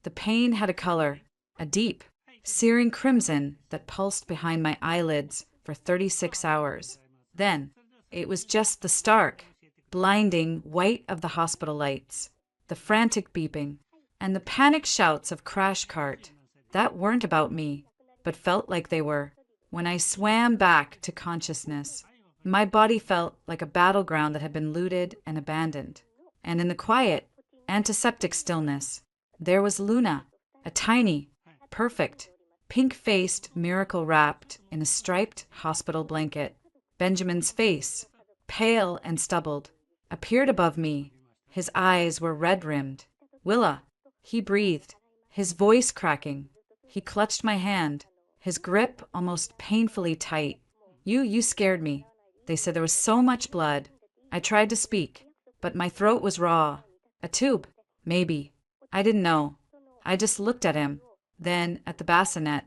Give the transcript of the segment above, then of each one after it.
The pain had a color, a deep, searing crimson that pulsed behind my eyelids for 36 hours. Then, it was just the stark, blinding white of the hospital lights, the frantic beeping, and the panic shouts of crash cart that weren't about me, but felt like they were. When I swam back to consciousness, my body felt like a battleground that had been looted and abandoned. And in the quiet, antiseptic stillness, there was Luna, a tiny, perfect, pink-faced miracle wrapped in a striped hospital blanket. Benjamin's face, pale and stubbled, appeared above me. His eyes were red-rimmed. Willa, he breathed, his voice cracking. He clutched my hand, his grip almost painfully tight. You scared me. They said there was so much blood. I tried to speak, but my throat was raw. A tube, maybe. I didn't know. I just looked at him, then at the bassinet.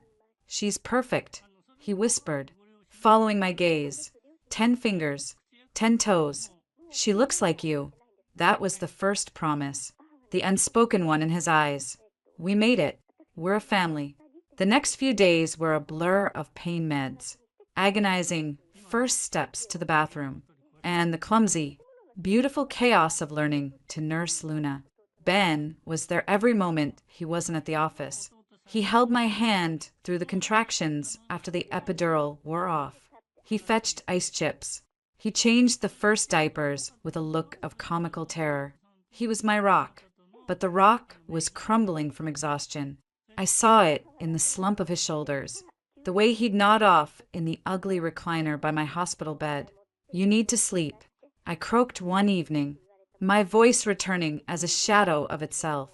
She's perfect, he whispered, following my gaze. 10 fingers, 10 toes. She looks like you. That was the first promise, the unspoken one in his eyes. We made it. We're a family. The next few days were a blur of pain meds, agonizing first steps to the bathroom, and the clumsy, beautiful chaos of learning to nurse Luna. Ben was there every moment he wasn't at the office. He held my hand through the contractions after the epidural wore off. He fetched ice chips. He changed the first diapers with a look of comical terror. He was my rock, but the rock was crumbling from exhaustion. I saw it in the slump of his shoulders, the way he'd nod off in the ugly recliner by my hospital bed. You need to sleep, I croaked one evening, my voice returning as a shadow of itself.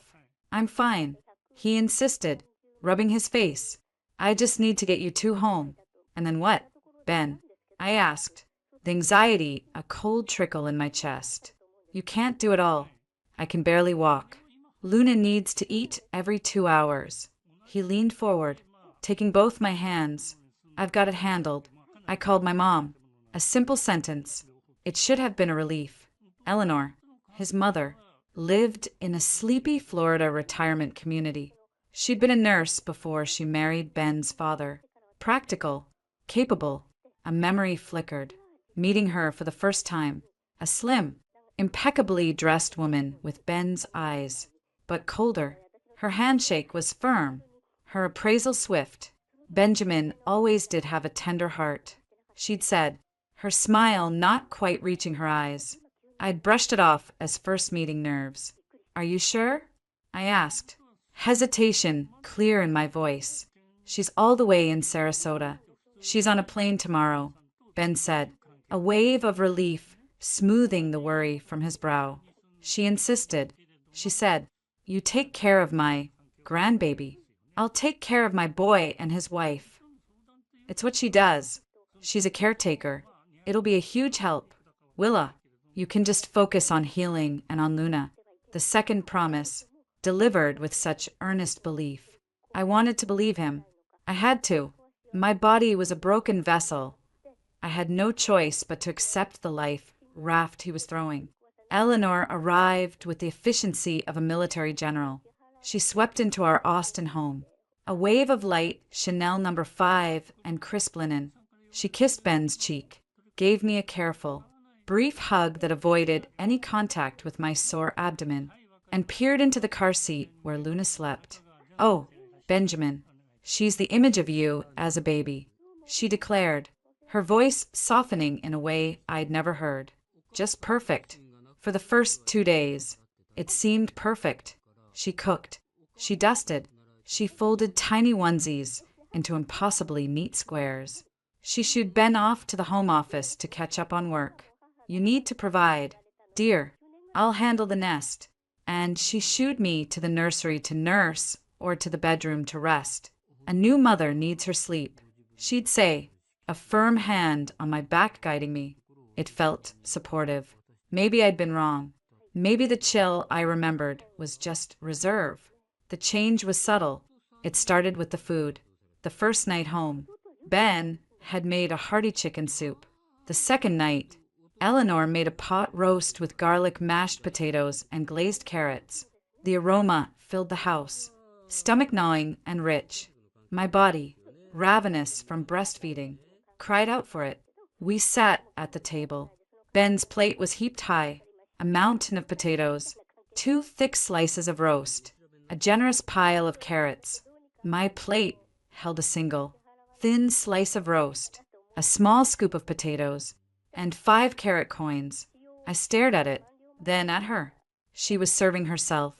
I'm fine, he insisted, rubbing his face. I just need to get you two home. And then what, Ben? I asked, the anxiety a cold trickle in my chest. You can't do it all. I can barely walk. Luna needs to eat every 2 hours. He leaned forward, taking both my hands. I've got it handled. I called my mom. A simple sentence. It should have been a relief. Eleanor, his mother, lived in a sleepy Florida retirement community. She'd been a nurse before she married Ben's father. Practical, capable. A memory flickered, meeting her for the first time. A slim, impeccably dressed woman with Ben's eyes, but colder. Her handshake was firm, her appraisal swift. Benjamin always did have a tender heart, she'd said, her smile not quite reaching her eyes. I'd brushed it off as first meeting nerves. Are you sure? I asked, hesitation clear in my voice. She's all the way in Sarasota. She's on a plane tomorrow, Ben said, a wave of relief smoothing the worry from his brow. She insisted. She said, you take care of my grandbaby. I'll take care of my boy and his wife. It's what she does. She's a caretaker. It'll be a huge help. Willa, you can just focus on healing and on Luna. The second promise, delivered with such earnest belief. I wanted to believe him. I had to. My body was a broken vessel. I had no choice but to accept the life raft he was throwing. Eleanor arrived with the efficiency of a military general. She swept into our Austin home. A wave of light, Chanel No. 5 and crisp linen. She kissed Ben's cheek, gave me a careful, brief hug that avoided any contact with my sore abdomen, and peered into the car seat where Luna slept. Oh, Benjamin, she's the image of you as a baby, she declared, her voice softening in a way I'd never heard. Just perfect. For the first 2 days, it seemed perfect. She cooked. She dusted. She folded tiny onesies into impossibly neat squares. She shooed Ben off to the home office to catch up on work. You need to provide. Dear, I'll handle the nest. And she shooed me to the nursery to nurse or to the bedroom to rest. A new mother needs her sleep, she'd say, a firm hand on my back guiding me. It felt supportive. Maybe I'd been wrong. Maybe the chill I remembered was just reserve. The change was subtle. It started with the food. The first night home, Ben had made a hearty chicken soup. The second night, Eleanor made a pot roast with garlic mashed potatoes and glazed carrots. The aroma filled the house. stomach gnawing and rich. My body, ravenous from breastfeeding, cried out for it. We sat at the table. Ben's plate was heaped high, a mountain of potatoes, 2 thick slices of roast, a generous pile of carrots. My plate held a single, thin slice of roast, a small scoop of potatoes, and 5 carrot coins. I stared at it, then at her. She was serving herself.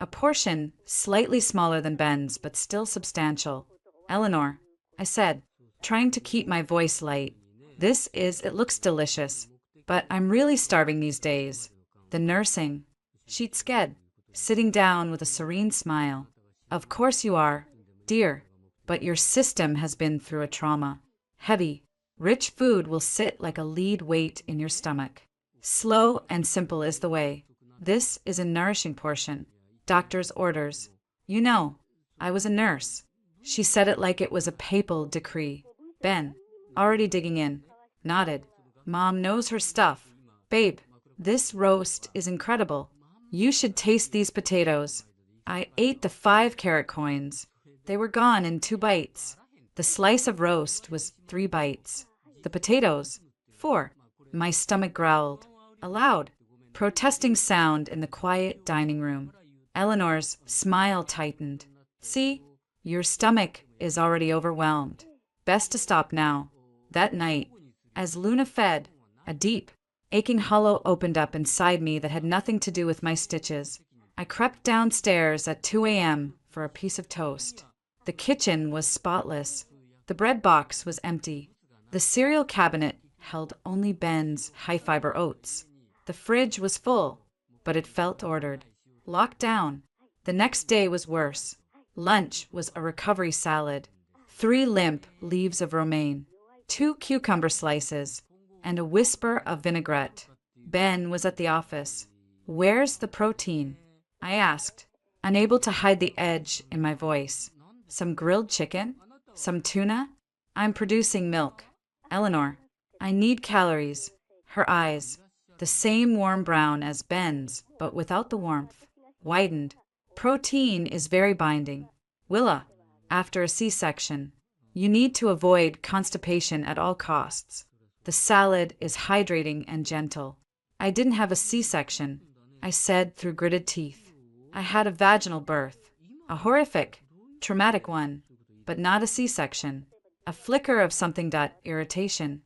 A portion slightly smaller than Ben's, but still substantial. Eleanor, I said, trying to keep my voice light. It looks delicious, but I'm really starving these days. The nursing. She'd sked, sitting down with a serene smile. Of course you are, dear, but your system has been through a trauma. Heavy, rich food will sit like a lead weight in your stomach. Slow and simple is the way. This is a nourishing portion. Doctor's orders. You know, I was a nurse. She said it like it was a papal decree. Ben, already digging in, nodded. Mom knows her stuff. Babe, this roast is incredible. You should taste these potatoes. I ate the 5 carrot coins. They were gone in 2 bites. The slice of roast was 3 bites. The potatoes, 4. My stomach growled. A loud, protesting sound in the quiet dining room. Eleanor's smile tightened. See, your stomach is already overwhelmed. Best to stop now. That night, as Luna fed, a deep, aching hollow opened up inside me that had nothing to do with my stitches. I crept downstairs at 2 a.m. for a piece of toast. The kitchen was spotless. The bread box was empty. The cereal cabinet held only Ben's high-fiber oats. The fridge was full, but it felt ordered. Locked down. The next day was worse. Lunch was a recovery salad, 3 limp leaves of romaine, 2 cucumber slices, and a whisper of vinaigrette. Ben was at the office. Where's the protein? I asked, unable to hide the edge in my voice. Some grilled chicken? Some tuna? I'm producing milk. Eleanor, I need calories. Her eyes, the same warm brown as Ben's, but without the warmth, widened. Protein is very binding. Willa, after a C-section, you need to avoid constipation at all costs. The salad is hydrating and gentle. I didn't have a C-section, I said through gritted teeth. I had a vaginal birth, a horrific, traumatic one, but not a C-section. A flicker of something irritation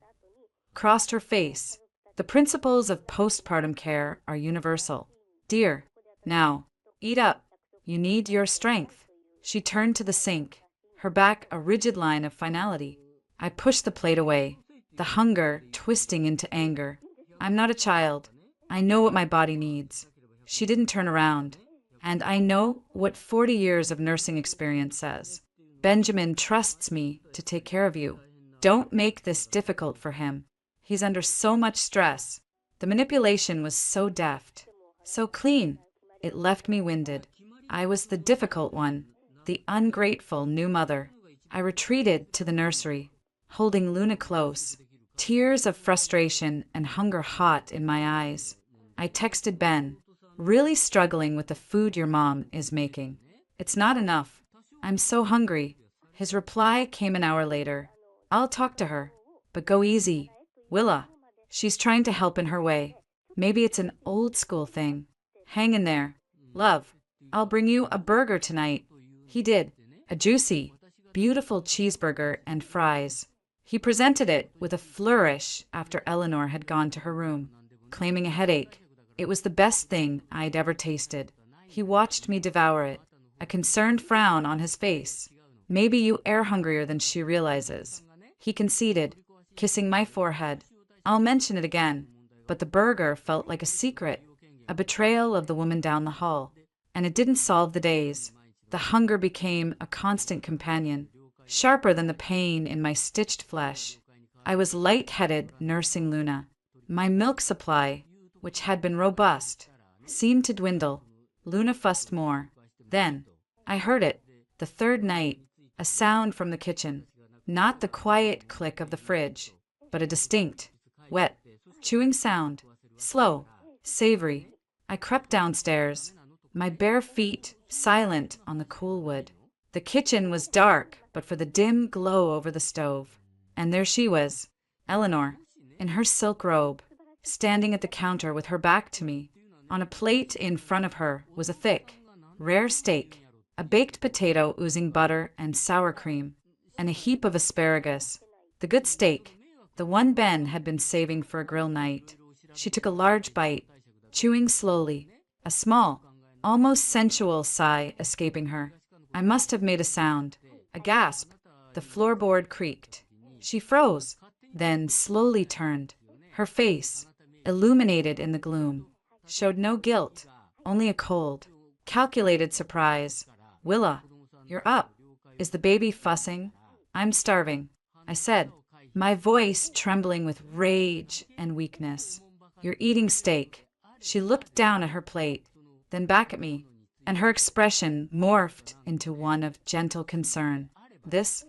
crossed her face. The principles of postpartum care are universal. Dear, now, eat up. You need your strength. She turned to the sink, her back a rigid line of finality. I pushed the plate away, the hunger twisting into anger. I'm not a child. I know what my body needs. She didn't turn around. And I know what 40 years of nursing experience says. Benjamin trusts me to take care of you. Don't make this difficult for him. He's under so much stress. The manipulation was so deft, so clean. It left me winded. I was the difficult one, the ungrateful new mother. I retreated to the nursery, holding Luna close, tears of frustration and hunger hot in my eyes. I texted Ben, really struggling with the food your mom is making. It's not enough. I'm so hungry. His reply came an hour later. I'll talk to her, but go easy. Willa, she's trying to help in her way. Maybe it's an old school thing. Hang in there. Love, I'll bring you a burger tonight. He did. A juicy, beautiful cheeseburger and fries. He presented it with a flourish after Eleanor had gone to her room, claiming a headache. It was the best thing I'd ever tasted. He watched me devour it, a concerned frown on his face. Maybe you are hungrier than she realizes. He conceded, kissing my forehead. I'll mention it again, but the burger felt like a secret, a betrayal of the woman down the hall. And it didn't solve the days. The hunger became a constant companion, sharper than the pain in my stitched flesh. I was lightheaded nursing Luna. My milk supply, which had been robust, seemed to dwindle. Luna fussed more. Then, I heard it, the third night, a sound from the kitchen. Not the quiet click of the fridge, but a distinct, wet, chewing sound. Slow, savory. I crept downstairs. my bare feet silent on the cool wood. The kitchen was dark but for the dim glow over the stove. And there she was, Eleanor, in her silk robe, standing at the counter with her back to me. On a plate in front of her was a thick, rare steak, a baked potato oozing butter and sour cream, and a heap of asparagus. The good steak, the one Ben had been saving for a grill night. She took a large bite, chewing slowly, a small, almost sensual sigh escaping her. I must have made a sound, a gasp. The floorboard creaked. She froze, then slowly turned. Her face, illuminated in the gloom, showed no guilt, only a cold, calculated surprise. Willa, you're up. Is the baby fussing? I'm starving, I said, my voice trembling with rage and weakness. You're eating steak. She looked down at her plate, then back at me, and her expression morphed into one of gentle concern. This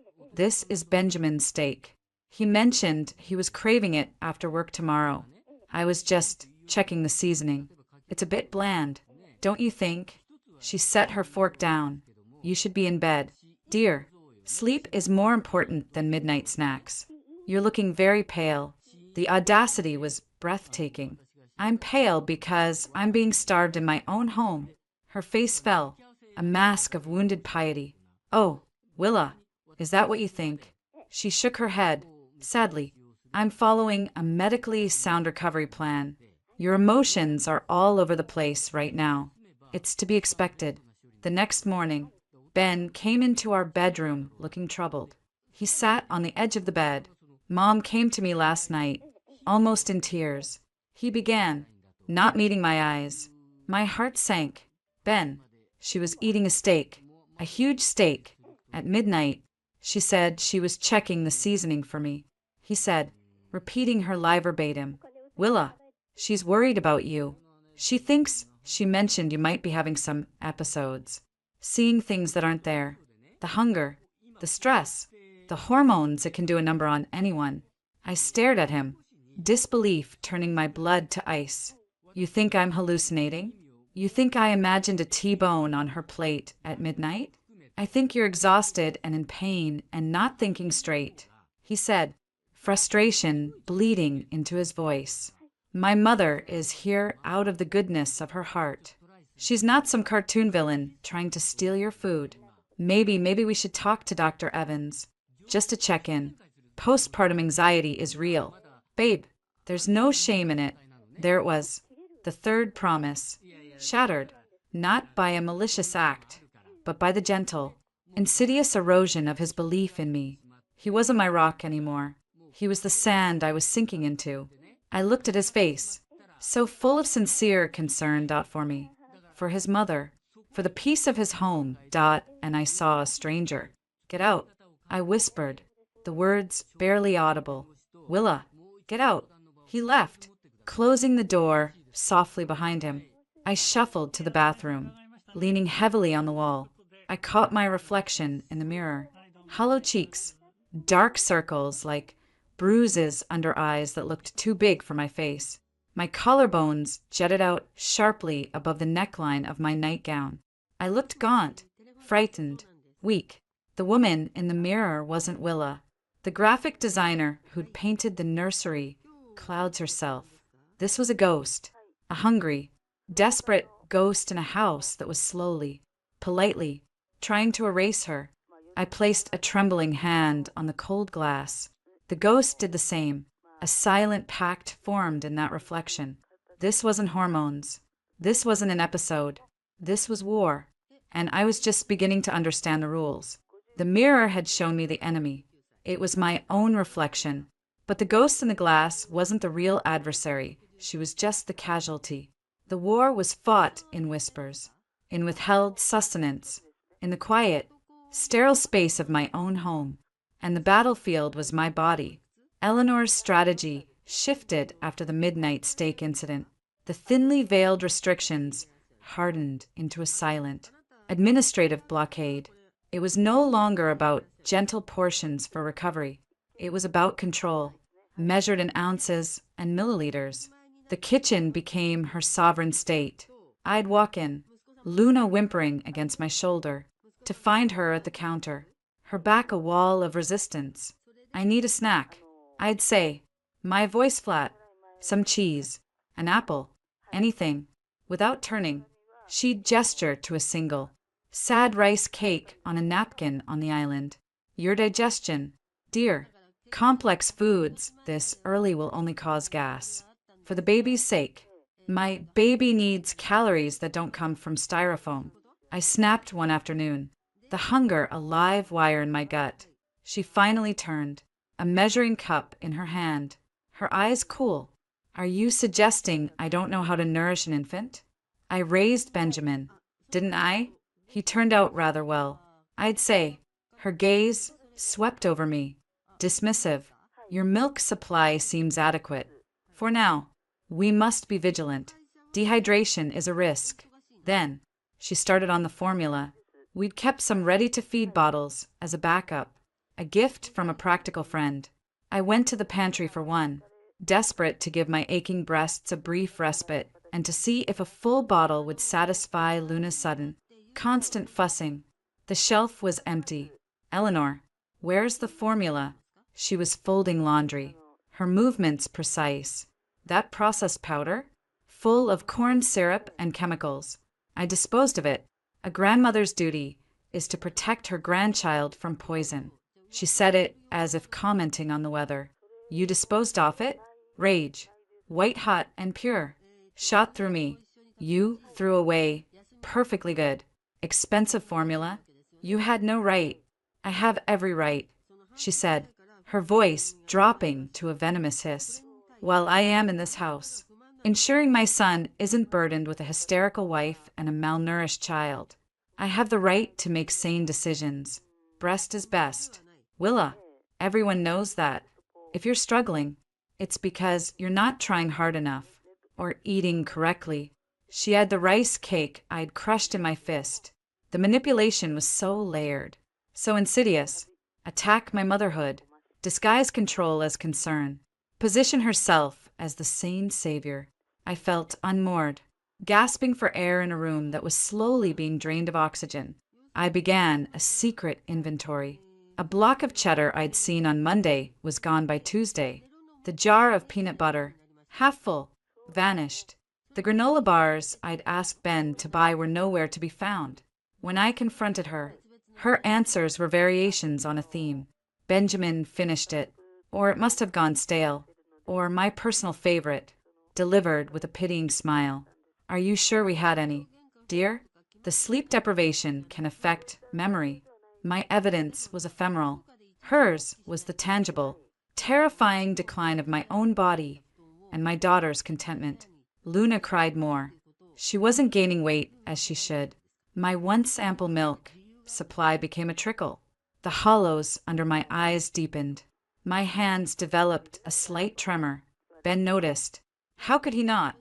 is Benjamin's steak. He mentioned he was craving it after work tomorrow. I was just checking the seasoning. It's a bit bland, don't you think? She set her fork down. You should be in bed. Dear, sleep is more important than midnight snacks. You're looking very pale. The audacity was breathtaking. I'm pale because I'm being starved in my own home. Her face fell, a mask of wounded piety. Oh, Willa, is that what you think? She shook her head, sadly. I'm following a medically sound recovery plan. Your emotions are all over the place right now. It's to be expected. The next morning, Ben came into our bedroom looking troubled. He sat on the edge of the bed. Mom came to me last night, almost in tears. He began, not meeting my eyes. My heart sank. Ben, she was eating a steak, a huge steak. At midnight, she said she was checking the seasoning for me. He said, repeating her lie verbatim, Willa, she's worried about you. She thinks she mentioned you might be having some episodes, seeing things that aren't there. The hunger, the stress, the hormones, it can do a number on anyone. I stared at him, disbelief turning my blood to ice. You think I'm hallucinating? You think I imagined a T-bone on her plate at midnight? I think you're exhausted and in pain and not thinking straight, he said, frustration bleeding into his voice. My mother is here out of the goodness of her heart. She's not some cartoon villain trying to steal your food. Maybe we should talk to Dr. Evans, just to check in. Postpartum anxiety is real. Babe, there's no shame in it. There it was, the third promise, shattered, not by a malicious act, but by the gentle, insidious erosion of his belief in me. He wasn't my rock anymore. He was the sand I was sinking into. I looked at his face, so full of sincere concern, for me, for his mother, for the peace of his home, and I saw a stranger. Get out, I whispered, the words barely audible. Willa, get out. He left, closing the door softly behind him. I shuffled to the bathroom, leaning heavily on the wall. I caught my reflection in the mirror. Hollow cheeks, dark circles like bruises under eyes that looked too big for my face. My collarbones jutted out sharply above the neckline of my nightgown. I looked gaunt, frightened, weak. The woman in the mirror wasn't Willa. The graphic designer who'd painted the nursery, Clouds herself. This was a ghost, a hungry, desperate ghost in a house that was slowly, politely, trying to erase her. I placed a trembling hand on the cold glass. The ghost did the same. A silent pact formed in that reflection. This wasn't hormones. This wasn't an episode. This was war. And I was just beginning to understand the rules. The mirror had shown me the enemy. It was my own reflection. But the ghost in the glass wasn't the real adversary. She was just the casualty. The war was fought in whispers, in withheld sustenance, in the quiet, sterile space of my own home. And the battlefield was my body. Eleanor's strategy shifted after the midnight steak incident. The thinly veiled restrictions hardened into a silent, administrative blockade. It was no longer about gentle portions for recovery. It was about control, measured in ounces and milliliters. The kitchen became her sovereign state. I'd walk in, Luna whimpering against my shoulder, to find her at the counter, her back a wall of resistance. I need a snack, I'd say, my voice flat, some cheese, an apple, anything. Without turning, she'd gesture to a single, sad rice cake on a napkin on the island. Your digestion, dear. Complex foods this early will only cause gas. For the baby's sake. My baby needs calories that don't come from styrofoam. I snapped one afternoon, the hunger a live wire in my gut. She finally turned, a measuring cup in her hand, her eyes cool. Are you suggesting I don't know how to nourish an infant? I raised Benjamin, didn't I? He turned out rather well, I'd say. Her gaze swept over me, dismissive. Your milk supply seems adequate. For now, we must be vigilant. Dehydration is a risk. Then, she started on the formula. We'd kept some ready-to-feed bottles as a backup, a gift from a practical friend. I went to the pantry for one, desperate to give my aching breasts a brief respite and to see if a full bottle would satisfy Luna's sudden, constant fussing. The shelf was empty. Eleanor, where's the formula? She was folding laundry, her movements precise. That processed powder? Full of corn syrup and chemicals. I disposed of it. A grandmother's duty is to protect her grandchild from poison. She said it as if commenting on the weather. You disposed of it? Rage, white hot and pure, shot through me. You threw away. Perfectly good. Expensive formula. You had no right. I have every right, she said, her voice dropping to a venomous hiss. While I am in this house, ensuring my son isn't burdened with a hysterical wife and a malnourished child. I have the right to make sane decisions. Breast is best. Willa, everyone knows that. If you're struggling, it's because you're not trying hard enough or eating correctly. She had the rice cake I'd crushed in my fist. The manipulation was so layered, so insidious. Attack my motherhood, disguise control as concern, position herself as the sane savior. I felt unmoored, gasping for air in a room that was slowly being drained of oxygen. I began a secret inventory. A block of cheddar I'd seen on Monday was gone by Tuesday. The jar of peanut butter, half full, vanished. The granola bars I'd asked Ben to buy were nowhere to be found. When I confronted her, her answers were variations on a theme. Benjamin finished it, or it must have gone stale, or my personal favorite, delivered with a pitying smile. Are you sure we had any? Dear, the sleep deprivation can affect memory. My evidence was ephemeral. Hers was the tangible, terrifying decline of my own body and my daughter's contentment. Luna cried more. She wasn't gaining weight as she should. My once ample milk supply became a trickle. The hollows under my eyes deepened. My hands developed a slight tremor. Ben noticed. How could he not?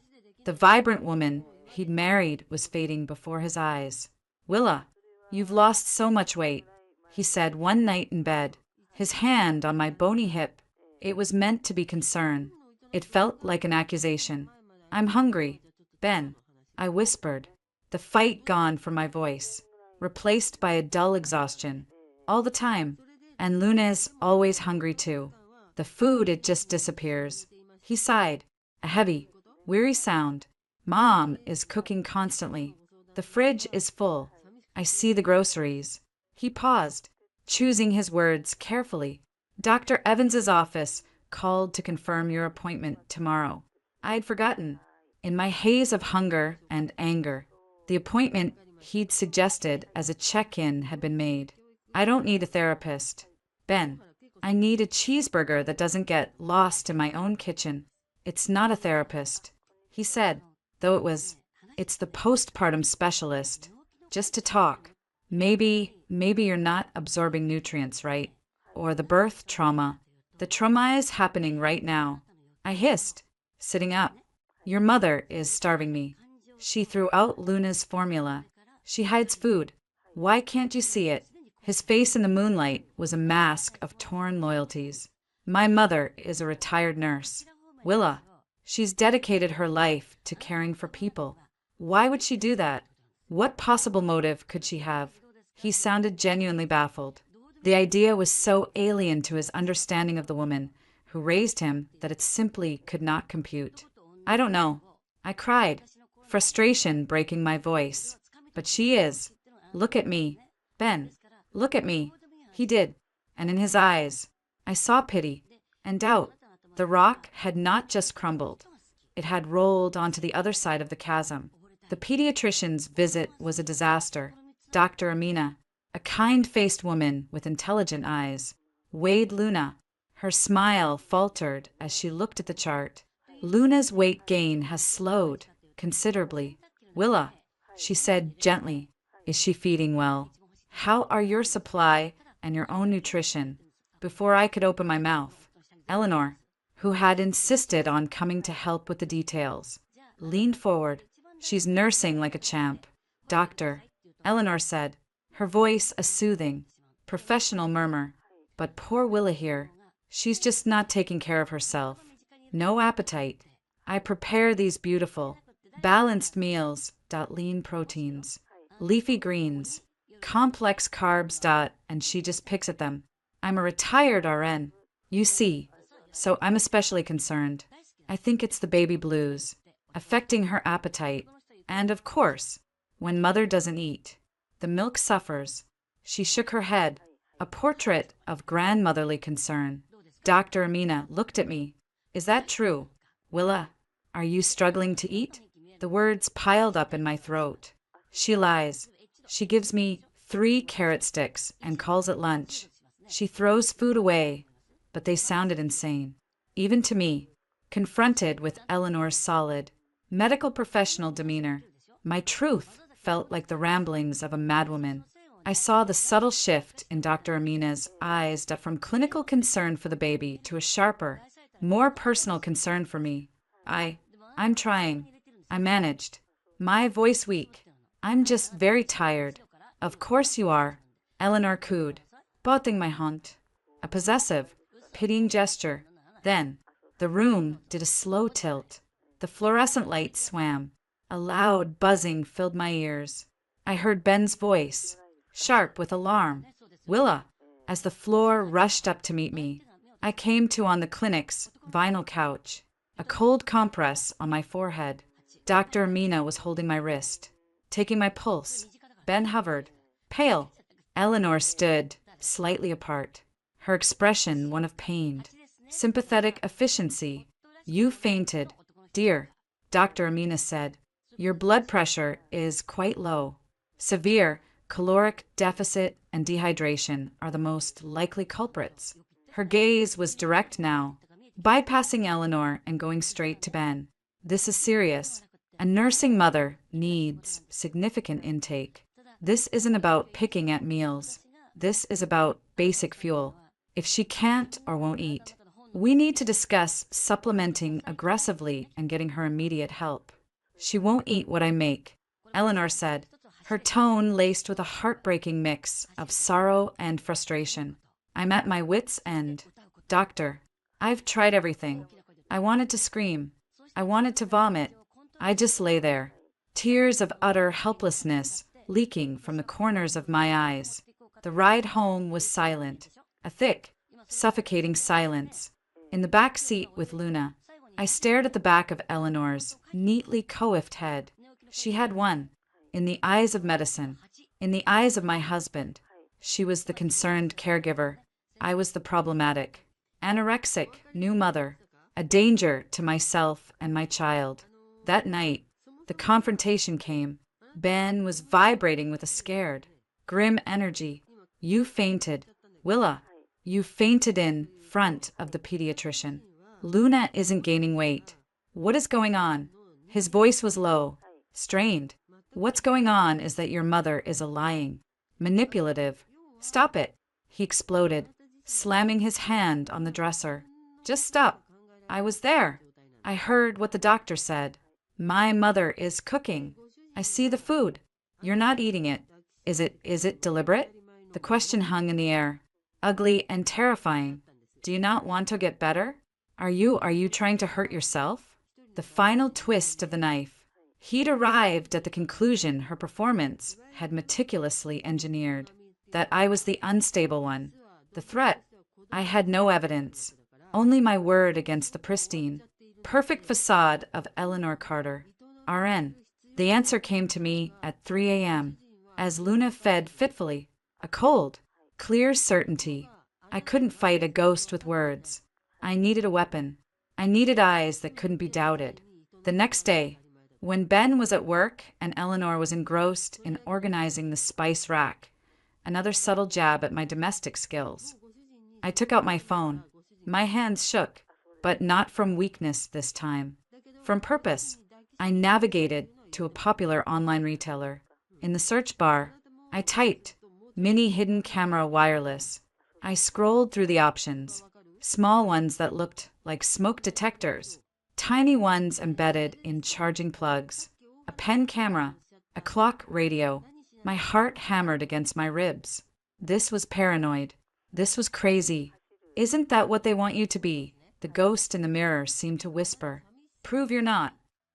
The vibrant woman he'd married was fading before his eyes. Willa, you've lost so much weight, he said one night in bed, his hand on my bony hip. It was meant to be concern. It felt like an accusation. I'm hungry, Ben, I whispered, the fight gone from my voice, replaced by a dull exhaustion. All the time. And Luna's always hungry too. The food, it just disappears. He sighed, a heavy, weary sound. Mom is cooking constantly. The fridge is full. I see the groceries. He paused, choosing his words carefully. Dr. Evans's office called to confirm your appointment tomorrow. I'd forgotten. In my haze of hunger and anger, the appointment he'd suggested as a check-in had been made. I don't need a therapist. Ben, I need a cheeseburger that doesn't get lost in my own kitchen. It's not a therapist, he said, though it's the postpartum specialist. Just to talk. Maybe you're not absorbing nutrients right. Or the birth trauma. The trauma is happening right now. I hissed, sitting up. Your mother is starving me. She threw out Luna's formula. She hides food. Why can't you see it? His face in the moonlight was a mask of torn loyalties. My mother is a retired nurse. Willa, she's dedicated her life to caring for people. Why would she do that? What possible motive could she have? He sounded genuinely baffled. The idea was so alien to his understanding of the woman who raised him that it simply could not compute. I don't know. I cried, frustration breaking my voice. But she is. Look at me. Ben, look at me. He did. And in his eyes, I saw pity and doubt. The rock had not just crumbled. It had rolled onto the other side of the chasm. The pediatrician's visit was a disaster. Dr. Amina, a kind-faced woman with intelligent eyes, weighed Luna. Her smile faltered as she looked at the chart. Luna's weight gain has slowed considerably. Willa, she said gently, is she feeding well? How are your supply and your own nutrition? Before I could open my mouth, Eleanor, who had insisted on coming to help with the details, leaned forward. She's nursing like a champ. Doctor, Eleanor said, her voice a soothing, professional murmur. But poor Willa here, she's just not taking care of herself. No appetite. I prepare these beautiful, balanced meals, lean proteins, leafy greens, complex carbs, and she just picks at them. I'm a retired RN, you see, so I'm especially concerned. I think it's the baby blues, affecting her appetite. And of course, when mother doesn't eat, the milk suffers. She shook her head, a portrait of grandmotherly concern. Dr. Amina looked at me. Is that true? Willa, are you struggling to eat? The words piled up in my throat. She lies. She gives me 3 carrot sticks and calls it lunch. She throws food away, but they sounded insane. Even to me, confronted with Eleanor's solid, medical professional demeanor, my truth felt like the ramblings of a madwoman. I saw the subtle shift in Dr. Amina's eyes from clinical concern for the baby to a sharper, more personal concern for me. I'm trying. I managed. My voice weak. I'm just very tired. Of course you are. Eleanor cooed, botting my haunt. A possessive, pitying gesture. Then, the room did a slow tilt. The fluorescent light swam. A loud buzzing filled my ears. I heard Ben's voice, sharp with alarm. Willa, as the floor rushed up to meet me. I came to on the clinic's vinyl couch, a cold compress on my forehead. Dr. Amina was holding my wrist, taking my pulse. Ben hovered, pale. Eleanor stood, slightly apart, her expression one of pained, sympathetic efficiency. You fainted, dear, Dr. Amina said. Your blood pressure is quite low. Severe caloric deficit and dehydration are the most likely culprits. Her gaze was direct now, bypassing Eleanor and going straight to Ben. This is serious. A nursing mother needs significant intake. This isn't about picking at meals. This is about basic fuel. If she can't or won't eat, we need to discuss supplementing aggressively and getting her immediate help. She won't eat what I make, Eleanor said, her tone laced with a heartbreaking mix of sorrow and frustration. I'm at my wit's end. Doctor, I've tried everything. I wanted to scream. I wanted to vomit. I just lay there, tears of utter helplessness leaking from the corners of my eyes. The ride home was silent, a thick, suffocating silence. In the back seat with Luna, I stared at the back of Eleanor's neatly coiffed head. She had won. In the eyes of medicine, in the eyes of my husband, she was the concerned caregiver. I was the problematic, anorexic new mother, a danger to myself and my child. That night, the confrontation came. Ben was vibrating with a scared, grim energy. You fainted. Willa, you fainted in front of the pediatrician. Luna isn't gaining weight. What is going on? His voice was low, strained. What's going on is that your mother is a lying, manipulative. Stop it, he exploded, slamming his hand on the dresser. Just stop. I was there. I heard what the doctor said. My mother is cooking. I see the food. You're not eating it. Is it deliberate? The question hung in the air, ugly and terrifying. Do you not want to get better? Are you trying to hurt yourself? The final twist of the knife. He'd arrived at the conclusion her performance had meticulously engineered, that I was the unstable one. The threat? I had no evidence, only my word against the pristine, perfect facade of Eleanor Carter, RN. The answer came to me at 3 a.m. as Luna fed fitfully, a cold, clear certainty. I couldn't fight a ghost with words. I needed a weapon. I needed eyes that couldn't be doubted. The next day, when Ben was at work and Eleanor was engrossed in organizing the spice rack, another subtle jab at my domestic skills, I took out my phone. My hands shook, but not from weakness this time. From purpose. I navigated to a popular online retailer. In the search bar, I typed mini hidden camera wireless. I scrolled through the options, small ones that looked like smoke detectors, tiny ones embedded in charging plugs, a pen camera, a clock radio. My heart hammered against my ribs. This was paranoid. This was crazy. Isn't that what they want you to be? The ghost in the mirror seemed to whisper. Prove you're not.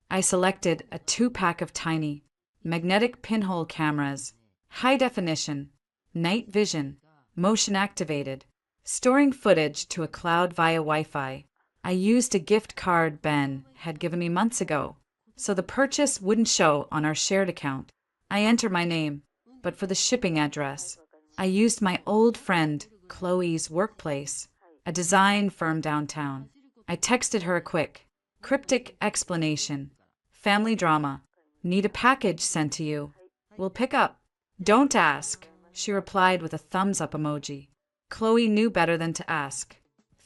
I selected a 2-pack of tiny, magnetic pinhole cameras, high definition, night vision, motion activated, storing footage to a cloud via Wi-Fi. I used a gift card Ben had given me months ago, so the purchase wouldn't show on our shared account. I entered my name, but for the shipping address, I used my old friend Chloe's workplace, a design firm downtown. I texted her a quick, cryptic explanation. Family drama. Need a package sent to you. We'll pick up. Don't ask, she replied with a thumbs-up emoji. Chloe knew better than to ask.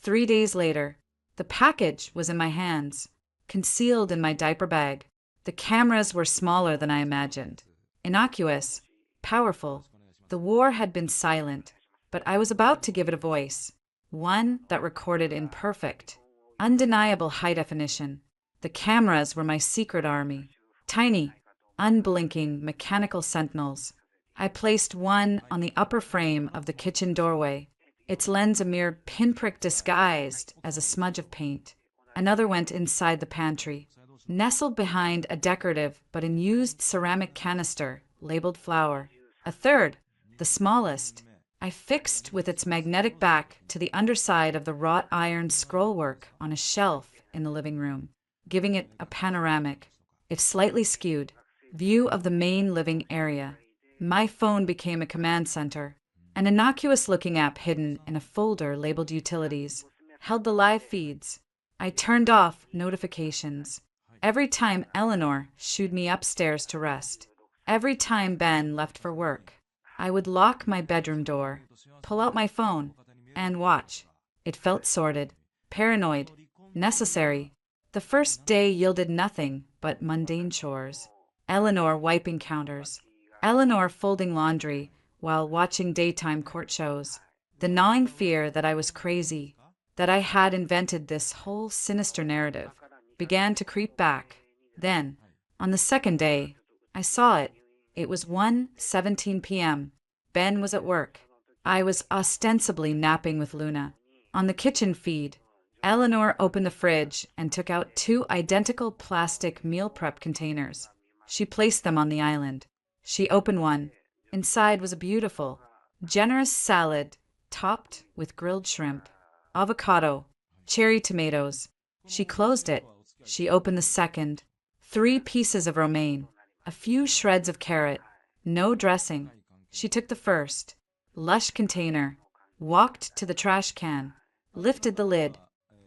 3 days later, the package was in my hands, concealed in my diaper bag. The cameras were smaller than I imagined. Innocuous, powerful. The war had been silent, but I was about to give it a voice. One that recorded in perfect, undeniable high definition. The cameras were my secret army. Tiny, unblinking mechanical sentinels. I placed one on the upper frame of the kitchen doorway, its lens a mere pinprick disguised as a smudge of paint. Another went inside the pantry, nestled behind a decorative but unused ceramic canister labeled flour. A third, the smallest, I fixed with its magnetic back to the underside of the wrought iron scrollwork on a shelf in the living room, giving it a panoramic, if slightly skewed, view of the main living area. My phone became a command center. An innocuous-looking app hidden in a folder labeled Utilities held the live feeds. I turned off notifications. Every time Eleanor shooed me upstairs to rest, every time Ben left for work, I would lock my bedroom door, pull out my phone, and watch. It felt sordid, paranoid, necessary. The first day yielded nothing but mundane chores. Eleanor wiping counters. Eleanor folding laundry while watching daytime court shows. The gnawing fear that I was crazy, that I had invented this whole sinister narrative, began to creep back. Then, on the second day, I saw it. It was 1:17 p.m. Ben was at work. I was ostensibly napping with Luna. On the kitchen feed, Eleanor opened the fridge and took out 2 identical plastic meal prep containers. She placed them on the island. She opened one. Inside was a beautiful, generous salad topped with grilled shrimp, avocado, cherry tomatoes. She closed it. She opened the second. 3 pieces of romaine, a few shreds of carrot, no dressing. She took the first, lush container, walked to the trash can, lifted the lid,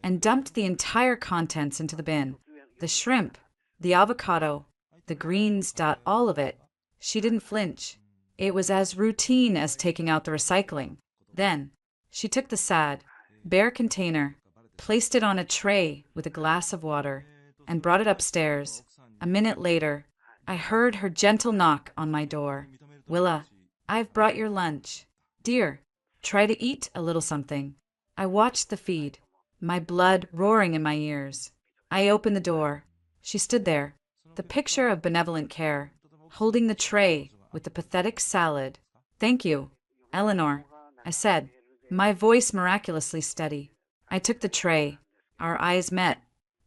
and dumped the entire contents into the bin. The shrimp, the avocado, the greens, all of it. She didn't flinch. It was as routine as taking out the recycling. Then, she took the sad, bare container, placed it on a tray with a glass of water, and brought it upstairs. A minute later, I heard her gentle knock on my door. Willa, I've brought your lunch. Dear, try to eat a little something. I watched the feed, my blood roaring in my ears. I opened the door. She stood there, the picture of benevolent care, holding the tray with the pathetic salad. Thank you, Eleanor, I said, my voice miraculously steady. I took the tray. Our eyes met.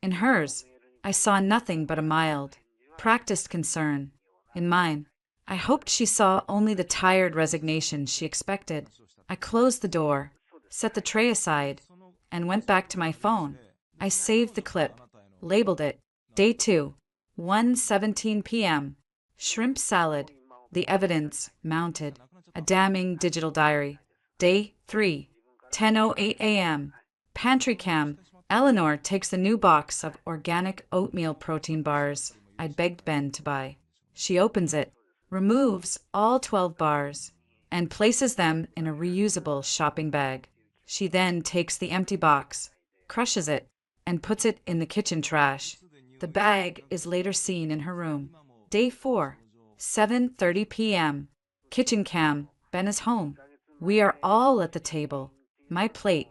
In hers, I saw nothing but a mild, practiced concern. In mine, I hoped she saw only the tired resignation she expected. I closed the door, set the tray aside, and went back to my phone. I saved the clip, labeled it, Day 2, 1:17 p.m. Shrimp salad, the evidence mounted. A damning digital diary. Day 3, 10:08 a.m. Pantry cam. Eleanor takes a new box of organic oatmeal protein bars I'd begged Ben to buy. She opens it, removes all 12 bars, and places them in a reusable shopping bag. She then takes the empty box, crushes it, and puts it in the kitchen trash. The bag is later seen in her room. Day 4, 7:30 p.m. Kitchen cam. Ben is home. We are all at the table. My plate,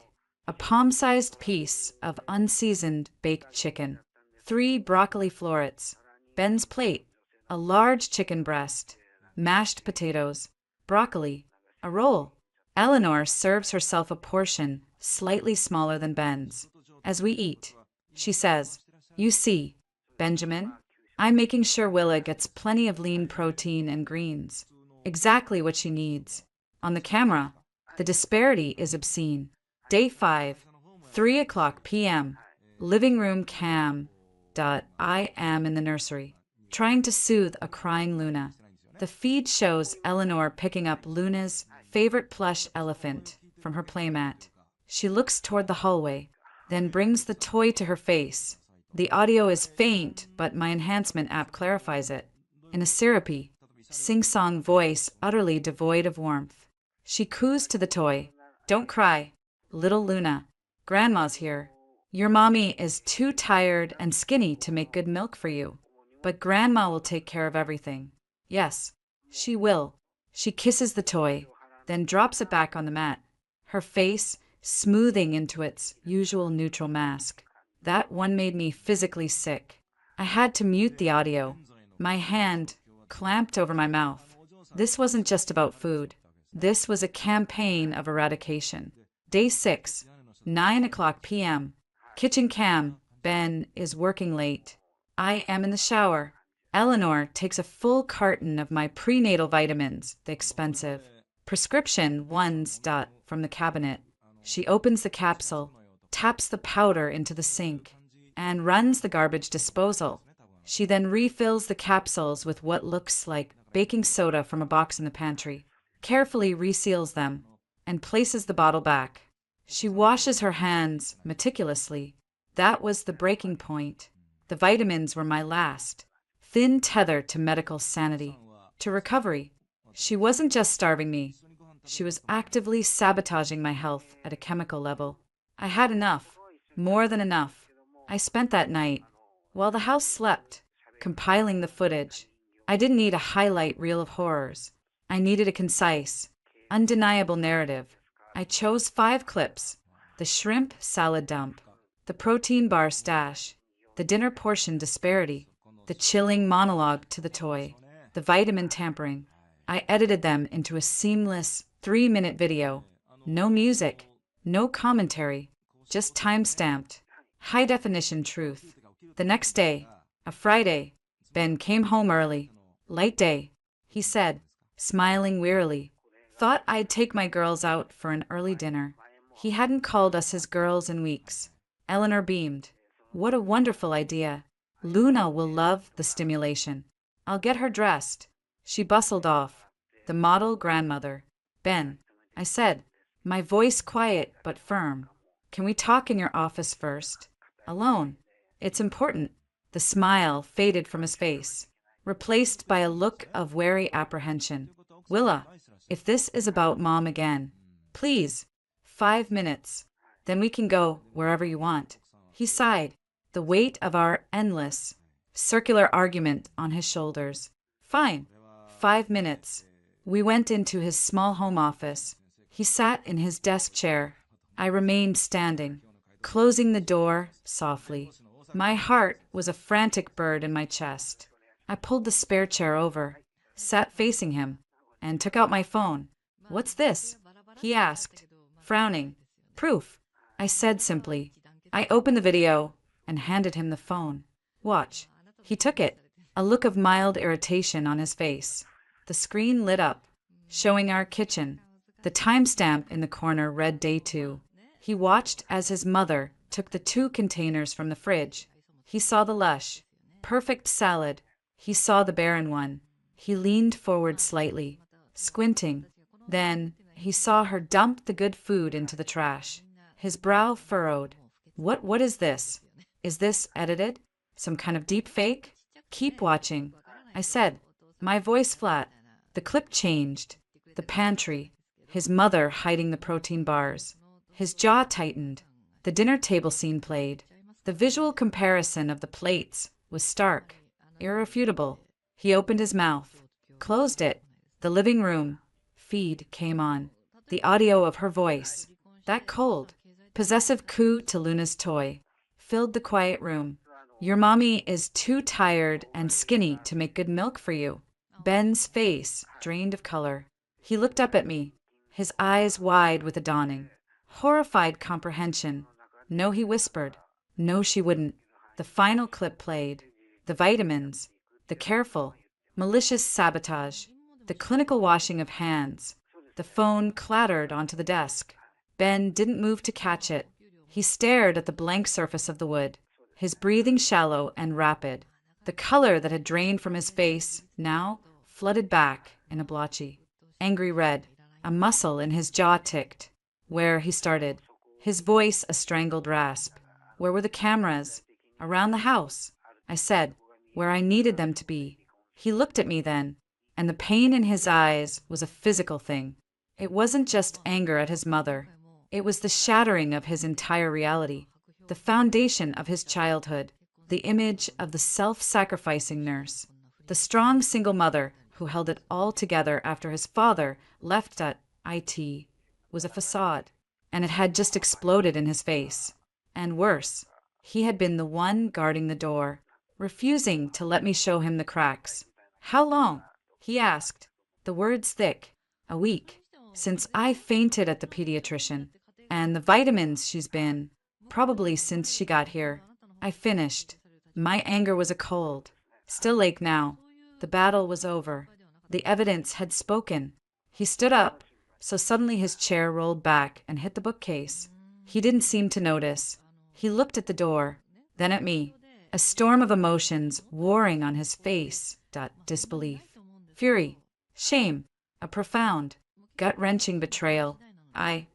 a palm-sized piece of unseasoned baked chicken. 3 broccoli florets. Ben's plate, a large chicken breast, mashed potatoes, broccoli, a roll. Eleanor serves herself a portion slightly smaller than Ben's. As we eat, she says, "You see, Benjamin, I'm making sure Willa gets plenty of lean protein and greens. Exactly what she needs." On the camera, the disparity is obscene. Day 5, 3:00 p.m. Living room cam. I am in the nursery, trying to soothe a crying Luna. The feed shows Eleanor picking up Luna's favorite plush elephant from her playmat. She looks toward the hallway, then brings the toy to her face. The audio is faint, but my enhancement app clarifies it. In a syrupy, sing-song voice utterly devoid of warmth, she coos to the toy, "Don't cry, little Luna. Grandma's here. Your mommy is too tired and skinny to make good milk for you, but Grandma will take care of everything." Yes, she will. She kisses the toy, then drops it back on the mat, her face smoothing into its usual neutral mask. That one made me physically sick. I had to mute the audio, my hand clamped over my mouth. This wasn't just about food. This was a campaign of eradication. Day 6, 9:00 p.m. Kitchen cam. Ben is working late. I am in the shower. Eleanor takes a full carton of my prenatal vitamins, the expensive prescription ones, from the cabinet. She opens the capsule, taps the powder into the sink, and runs the garbage disposal. She then refills the capsules with what looks like baking soda from a box in the pantry, carefully reseals them, and places the bottle back. She washes her hands meticulously. That was the breaking point. The vitamins were my last thin tether to medical sanity, to recovery. She wasn't just starving me. She was actively sabotaging my health at a chemical level. I had enough, more than enough. I spent that night, while the house slept, compiling the footage. I didn't need a highlight reel of horrors. I needed a concise, undeniable narrative. I chose 5 clips: the shrimp salad dump, the protein bar stash, the dinner portion disparity, the chilling monologue to the toy, the vitamin tampering. I edited them into a seamless 3-minute video. No music, no commentary, just time-stamped, high-definition truth. The next day, a Friday, Ben came home early. "Light day," he said, smiling wearily. "Thought I'd take my girls out for an early dinner." He hadn't called us his girls in weeks. Eleanor beamed. "What a wonderful idea. Luna will love the stimulation. I'll get her dressed." She bustled off, the model grandmother. "Ben," I said, my voice quiet but firm, "can we talk in your office first? Alone. It's important." The smile faded from his face, replaced by a look of wary apprehension. "Willa, if this is about Mom again, please, 5 minutes. Then we can go wherever you want." He sighed, the weight of our endless, circular argument on his shoulders. "Fine. 5 minutes." We went into his small home office. He sat in his desk chair. I remained standing, closing the door softly. My heart was a frantic bird in my chest. I pulled the spare chair over, sat facing him, and took out my phone. "What's this?" he asked, frowning. "Proof," I said simply. I opened the video and handed him the phone. "Watch." He took it, a look of mild irritation on his face. The screen lit up, showing our kitchen. The timestamp in the corner read day 2. He watched as his mother took the 2 containers from the fridge. He saw the lush, perfect salad. He saw the barren one. He leaned forward slightly, squinting. Then he saw her dump the good food into the trash. His brow furrowed. What is this? Is this edited? Some kind of deep fake? Keep watching, I said, my voice flat. The clip changed. The pantry. His mother hiding the protein bars. His jaw tightened. The dinner table scene played. The visual comparison of the plates was stark, irrefutable. He opened his mouth, closed it. The living room feed came on. The audio of her voice, that cold, possessive coo to Luna's toy, filled the quiet room. Your mommy is too tired and skinny to make good milk for you. Ben's face drained of color. He looked up at me, his eyes wide with a dawning, horrified comprehension. No, he whispered. No, she wouldn't. The final clip played. The vitamins, the careful, malicious sabotage, the clinical washing of hands. The phone clattered onto the desk. Ben didn't move to catch it. He stared at the blank surface of the wood, his breathing shallow and rapid. The color that had drained from his face now flooded back in a blotchy, angry red. A muscle in his jaw ticked. Where, he started, his voice a strangled rasp. Where were the cameras? Around the house, I said, where I needed them to be. He looked at me then, and the pain in his eyes was a physical thing. It wasn't just anger at his mother. It was the shattering of his entire reality, the foundation of his childhood, the image of the self-sacrificing nurse, the strong single mother who held it all together after his father left at IT, was a facade, and it had just exploded in his face. And worse, he had been the one guarding the door, refusing to let me show him the cracks. How long? He asked, the words thick. A week, since I fainted at the pediatrician. And the vitamins she's been, probably since she got here. I finished. My anger was a cold. Still ache now. The battle was over. The evidence had spoken. He stood up, so suddenly his chair rolled back and hit the bookcase. He didn't seem to notice. He looked at the door, then at me, a storm of emotions warring on his face. Disbelief, fury, shame, a profound, gut-wrenching betrayal. I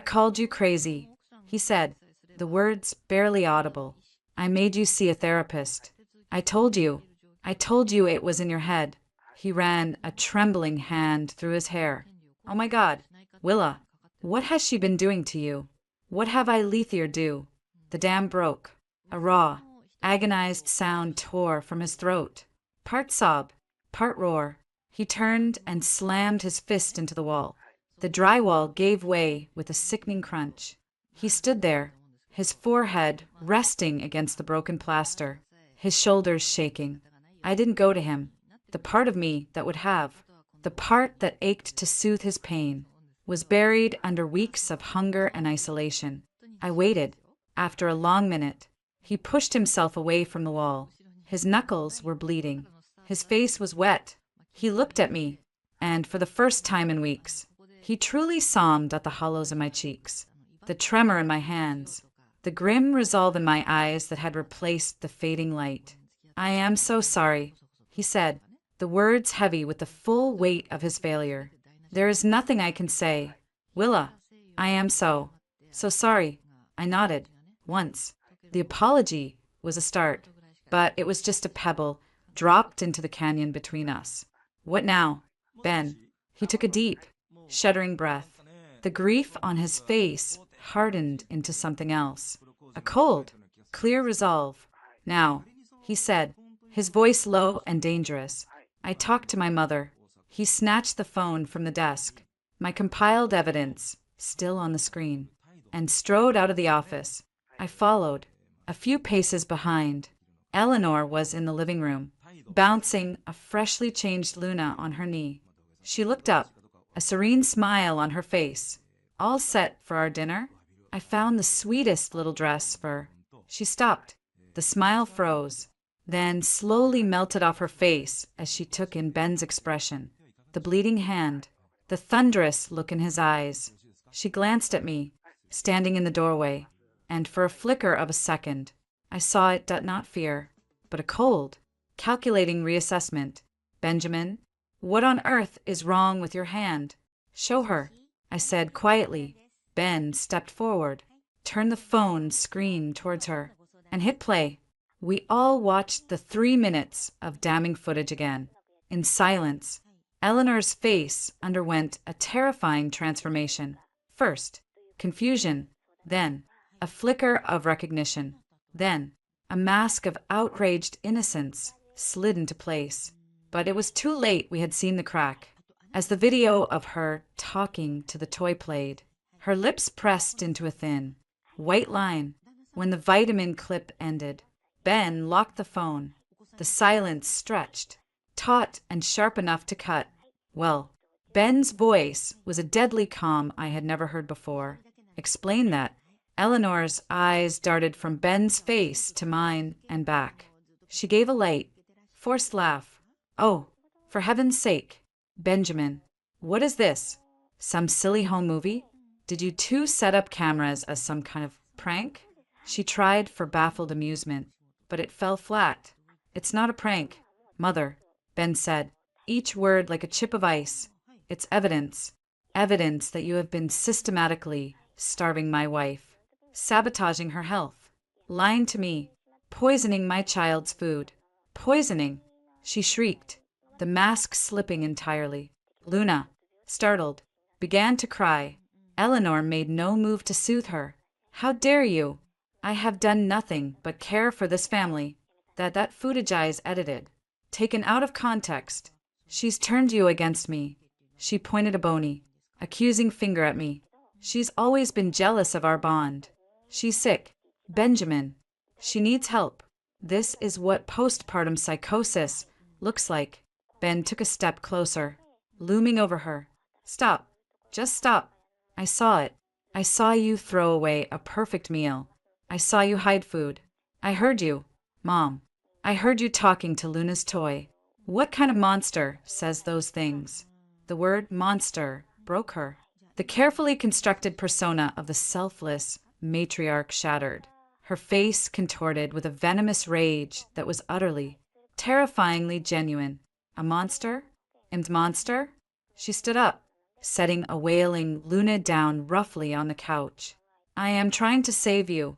called you crazy, he said, the words barely audible. I made you see a therapist. I told you it was in your head. He ran a trembling hand through his hair. Oh my God, Willa, what has she been doing to you? What have I Lethier do? The dam broke. A raw, agonized sound tore from his throat. Part sob, part roar. He turned and slammed his fist into the wall. The drywall gave way with a sickening crunch. He stood there, his forehead resting against the broken plaster, his shoulders shaking. I didn't go to him. The part of me that would have, the part that ached to soothe his pain, was buried under weeks of hunger and isolation. I waited. After a long minute, he pushed himself away from the wall. His knuckles were bleeding. His face was wet. He looked at me, and for the first time in weeks, he truly sobbed at the hollows of my cheeks, the tremor in my hands, the grim resolve in my eyes that had replaced the fading light. I am so sorry, he said, the words heavy with the full weight of his failure. There is nothing I can say. Willa, I am so sorry. I nodded, once. The apology was a start, but it was just a pebble dropped into the canyon between us. What now, Ben? He took a deep, shuddering breath. The grief on his face hardened into something else. A cold, clear resolve. Now, he said, his voice low and dangerous. I talked to my mother. He snatched the phone from the desk, my compiled evidence still on the screen, and strode out of the office. I followed, a few paces behind. Eleanor was in the living room, bouncing a freshly changed Luna on her knee. She looked up, a serene smile on her face. All set for our dinner? I found the sweetest little dress for... She stopped. The smile froze. then slowly melted off her face as she took in Ben's expression, the bleeding hand, the thunderous look in his eyes. She glanced at me, standing in the doorway, and for a flicker of a second, I saw it not fear, but a cold, calculating reassessment. Benjamin, what on earth is wrong with your hand? Show her, I said quietly. Ben stepped forward, turned the phone screen towards her, and hit play. We all watched the 3 minutes of damning footage again, in silence. Eleanor's face underwent a terrifying transformation. First, confusion, then a flicker of recognition, then a mask of outraged innocence slid into place. But it was too late. We had seen the crack. As the video of her talking to the toy played, her lips pressed into a thin, white line. When the vitamin clip ended, Ben locked the phone. The silence stretched, taut and sharp enough to cut. Well, Ben's voice was a deadly calm I had never heard before. Explain that. Eleanor's eyes darted from Ben's face to mine and back. She gave a light, forced laugh. Oh, for heaven's sake, Benjamin, what is this? Some silly home movie? Did you two set up cameras as some kind of prank? She tried for baffled amusement, but it fell flat. It's not a prank, Mother, Ben said, each word like a chip of ice. It's evidence. Evidence that you have been systematically starving my wife, sabotaging her health, lying to me, poisoning my child's food. Poisoning! She shrieked, the mask slipping entirely. Luna, startled, began to cry. Eleanor made no move to soothe her. How dare you? I have done nothing but care for this family. That footage is edited, taken out of context. She's turned you against me. She pointed a bony, accusing finger at me. She's always been jealous of our bond. She's sick. Benjamin. She needs help. This is what postpartum psychosis looks like. Ben took a step closer, looming over her. Stop. Just stop. I saw it. I saw you throw away a perfect meal. I saw you hide food. I heard you, Mom. I heard you talking to Luna's toy. What kind of monster says those things? The word monster broke her. The carefully constructed persona of the selfless matriarch shattered. Her face contorted with a venomous rage that was utterly, terrifyingly genuine. A monster? Monster? She stood up, setting a wailing Luna down roughly on the couch. I am trying to save you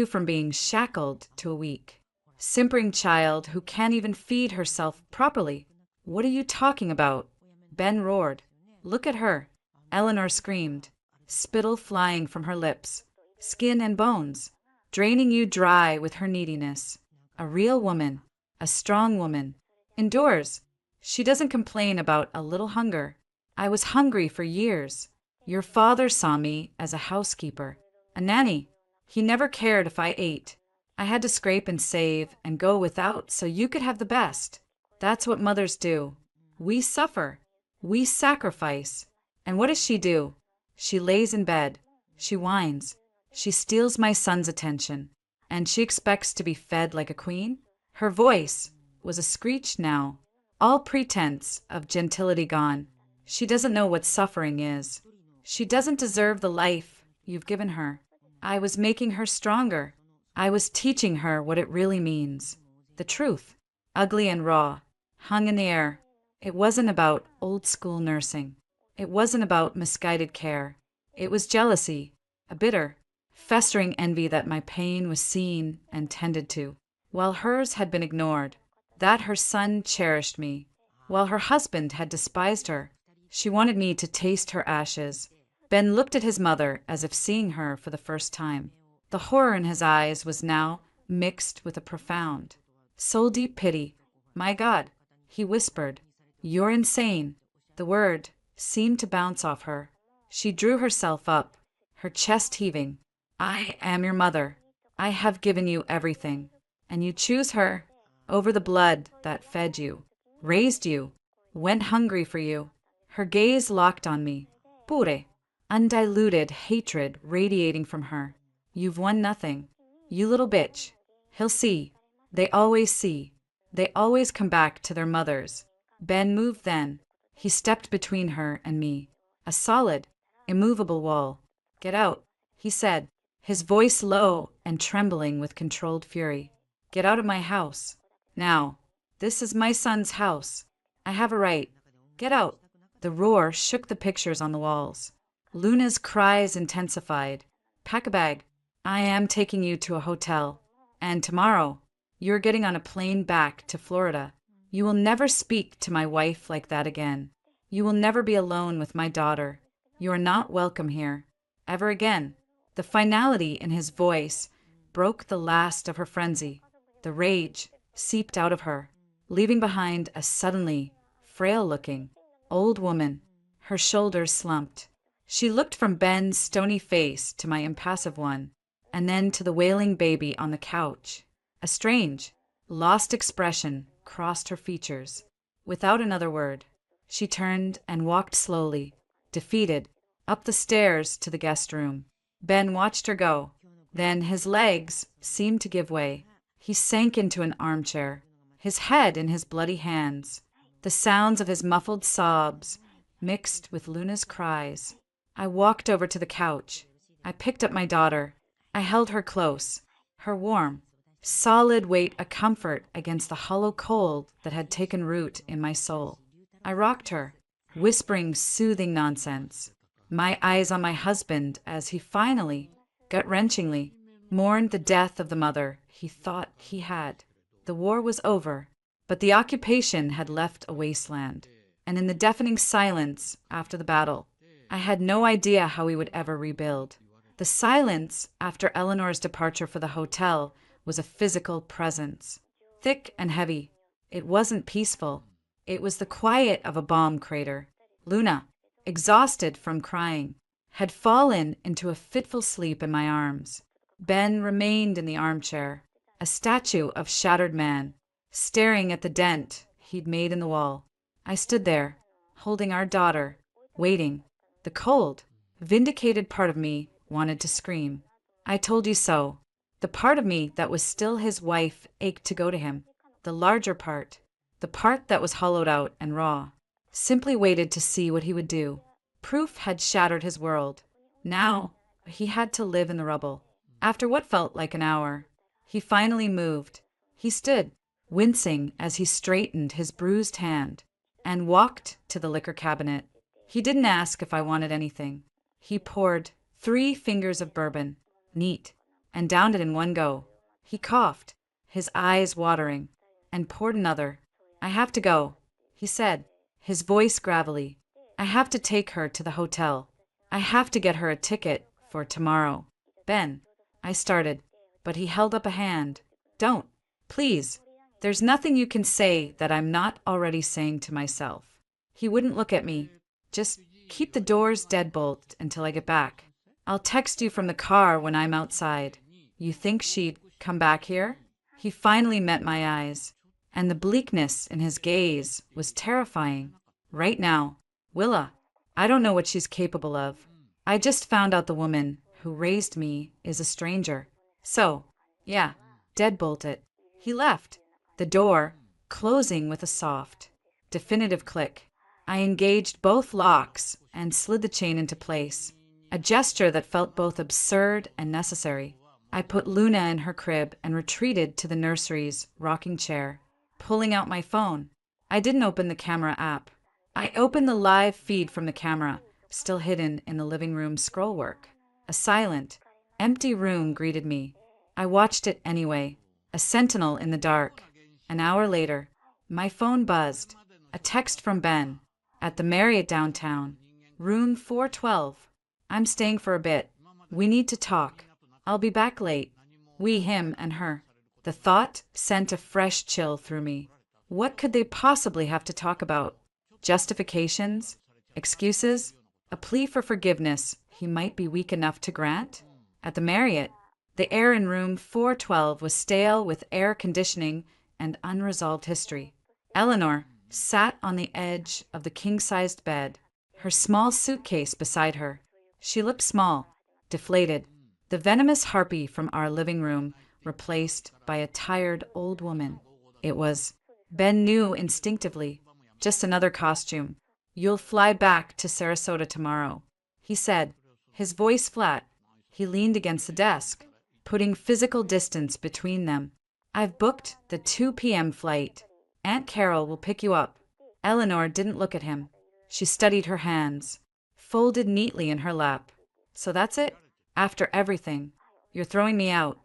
from being shackled to a weak, simpering child who can't even feed herself properly. What are you talking about? Ben roared. Look at her. Eleanor screamed, spittle flying from her lips, skin and bones, draining you dry with her neediness. A real woman, a strong woman, endures. She doesn't complain about a little hunger. I was hungry for years. Your father saw me as a housekeeper, a nanny. He never cared if I ate. I had to scrape and save and go without so you could have the best. That's what mothers do. We suffer. We sacrifice. And what does she do? She lays in bed. She whines. She steals my son's attention. And she expects to be fed like a queen? Her voice was a screech now, all pretense of gentility gone. She doesn't know what suffering is. She doesn't deserve the life you've given her. I was making her stronger. I was teaching her what it really means. The truth, ugly and raw, hung in the air. It wasn't about old school nursing. It wasn't about misguided care. It was jealousy, a bitter, festering envy that my pain was seen and tended to, while hers had been ignored, that her son cherished me, while her husband had despised her. She wanted me to taste her ashes. Ben looked at his mother as if seeing her for the first time. The horror in his eyes was now mixed with a profound, soul-deep pity. My God, he whispered, you're insane. The word seemed to bounce off her. She drew herself up, her chest heaving. I am your mother. I have given you everything, and you choose her over the blood that fed you, raised you, went hungry for you. Her gaze locked on me, pure, undiluted hatred radiating from her. You've won nothing. You little bitch. He'll see. They always see. They always come back to their mothers. Ben moved then. He stepped between her and me. A solid, immovable wall. Get out, he said, his voice low and trembling with controlled fury. Get out of my house. Now. This is my son's house. I have a right. Get out. The roar shook the pictures on the walls. Luna's cries intensified. Pack a bag. I am taking you to a hotel. And tomorrow, you're getting on a plane back to Florida. You will never speak to my wife like that again. You will never be alone with my daughter. You are not welcome here. Ever again. The finality in his voice broke the last of her frenzy. The rage seeped out of her, leaving behind a suddenly frail-looking old woman, her shoulders slumped. She looked from Ben's stony face to my impassive one, and then to the wailing baby on the couch. A strange, lost expression crossed her features. Without another word, she turned and walked slowly, defeated, up the stairs to the guest room. Ben watched her go. Then his legs seemed to give way. He sank into an armchair, his head in his bloody hands. The sounds of his muffled sobs mixed with Luna's cries. I walked over to the couch. I picked up my daughter. I held her close, her warm, solid weight a comfort against the hollow cold that had taken root in my soul. I rocked her, whispering soothing nonsense, my eyes on my husband as he finally, gut-wrenchingly, mourned the death of the mother he thought he had. The war was over, but the occupation had left a wasteland, and in the deafening silence after the battle, I had no idea how we would ever rebuild. The silence after Eleanor's departure for the hotel was a physical presence, thick and heavy. It wasn't peaceful. It was the quiet of a bomb crater. Luna, exhausted from crying, had fallen into a fitful sleep in my arms. Ben remained in the armchair, a statue of shattered man, staring at the dent he'd made in the wall. I stood there, holding our daughter, waiting. The cold, vindicated part of me wanted to scream. I told you so. The part of me that was still his wife ached to go to him. The larger part, the part that was hollowed out and raw, simply waited to see what he would do. Proof had shattered his world. Now, he had to live in the rubble. After what felt like an hour, he finally moved. He stood, wincing as he straightened his bruised hand, and walked to the liquor cabinet. He didn't ask if I wanted anything. He poured 3 fingers of bourbon, neat, and downed it in one go. He coughed, his eyes watering, and poured another. I have to go, he said, his voice gravelly. I have to take her to the hotel. I have to get her a ticket for tomorrow. Ben, I started, but he held up a hand. Don't, please. There's nothing you can say that I'm not already saying to myself. He wouldn't look at me. Just keep the doors deadbolt until I get back. I'll text you from the car when I'm outside. You think she'd come back here? He finally met my eyes, and the bleakness in his gaze was terrifying. Right now, Willa, I don't know what she's capable of. I just found out the woman who raised me is a stranger. So, yeah, deadbolt it. He left, the door closing with a soft, definitive click. I engaged both locks and slid the chain into place, a gesture that felt both absurd and necessary. I put Luna in her crib and retreated to the nursery's rocking chair, pulling out my phone. I didn't open the camera app. I opened the live feed from the camera, still hidden in the living room scrollwork. A silent, empty room greeted me. I watched it anyway, a sentinel in the dark. An hour later, my phone buzzed. A text from Ben. At the Marriott downtown. Room 412. I'm staying for a bit. We need to talk. I'll be back late. We, him, and her. The thought sent a fresh chill through me. What could they possibly have to talk about? Justifications? Excuses? A plea for forgiveness he might be weak enough to grant? At the Marriott, the air in room 412 was stale with air conditioning and unresolved history. Eleanor sat on the edge of the king-sized bed, her small suitcase beside her. She looked small, deflated. The venomous harpy from our living room replaced by a tired old woman. It was, Ben knew instinctively, just another costume. You'll fly back to Sarasota tomorrow, he said, his voice flat. He leaned against the desk, putting physical distance between them. I've booked the 2 p.m. flight. Aunt Carol will pick you up. Eleanor didn't look at him. She studied her hands, folded neatly in her lap. So that's it? After everything, you're throwing me out.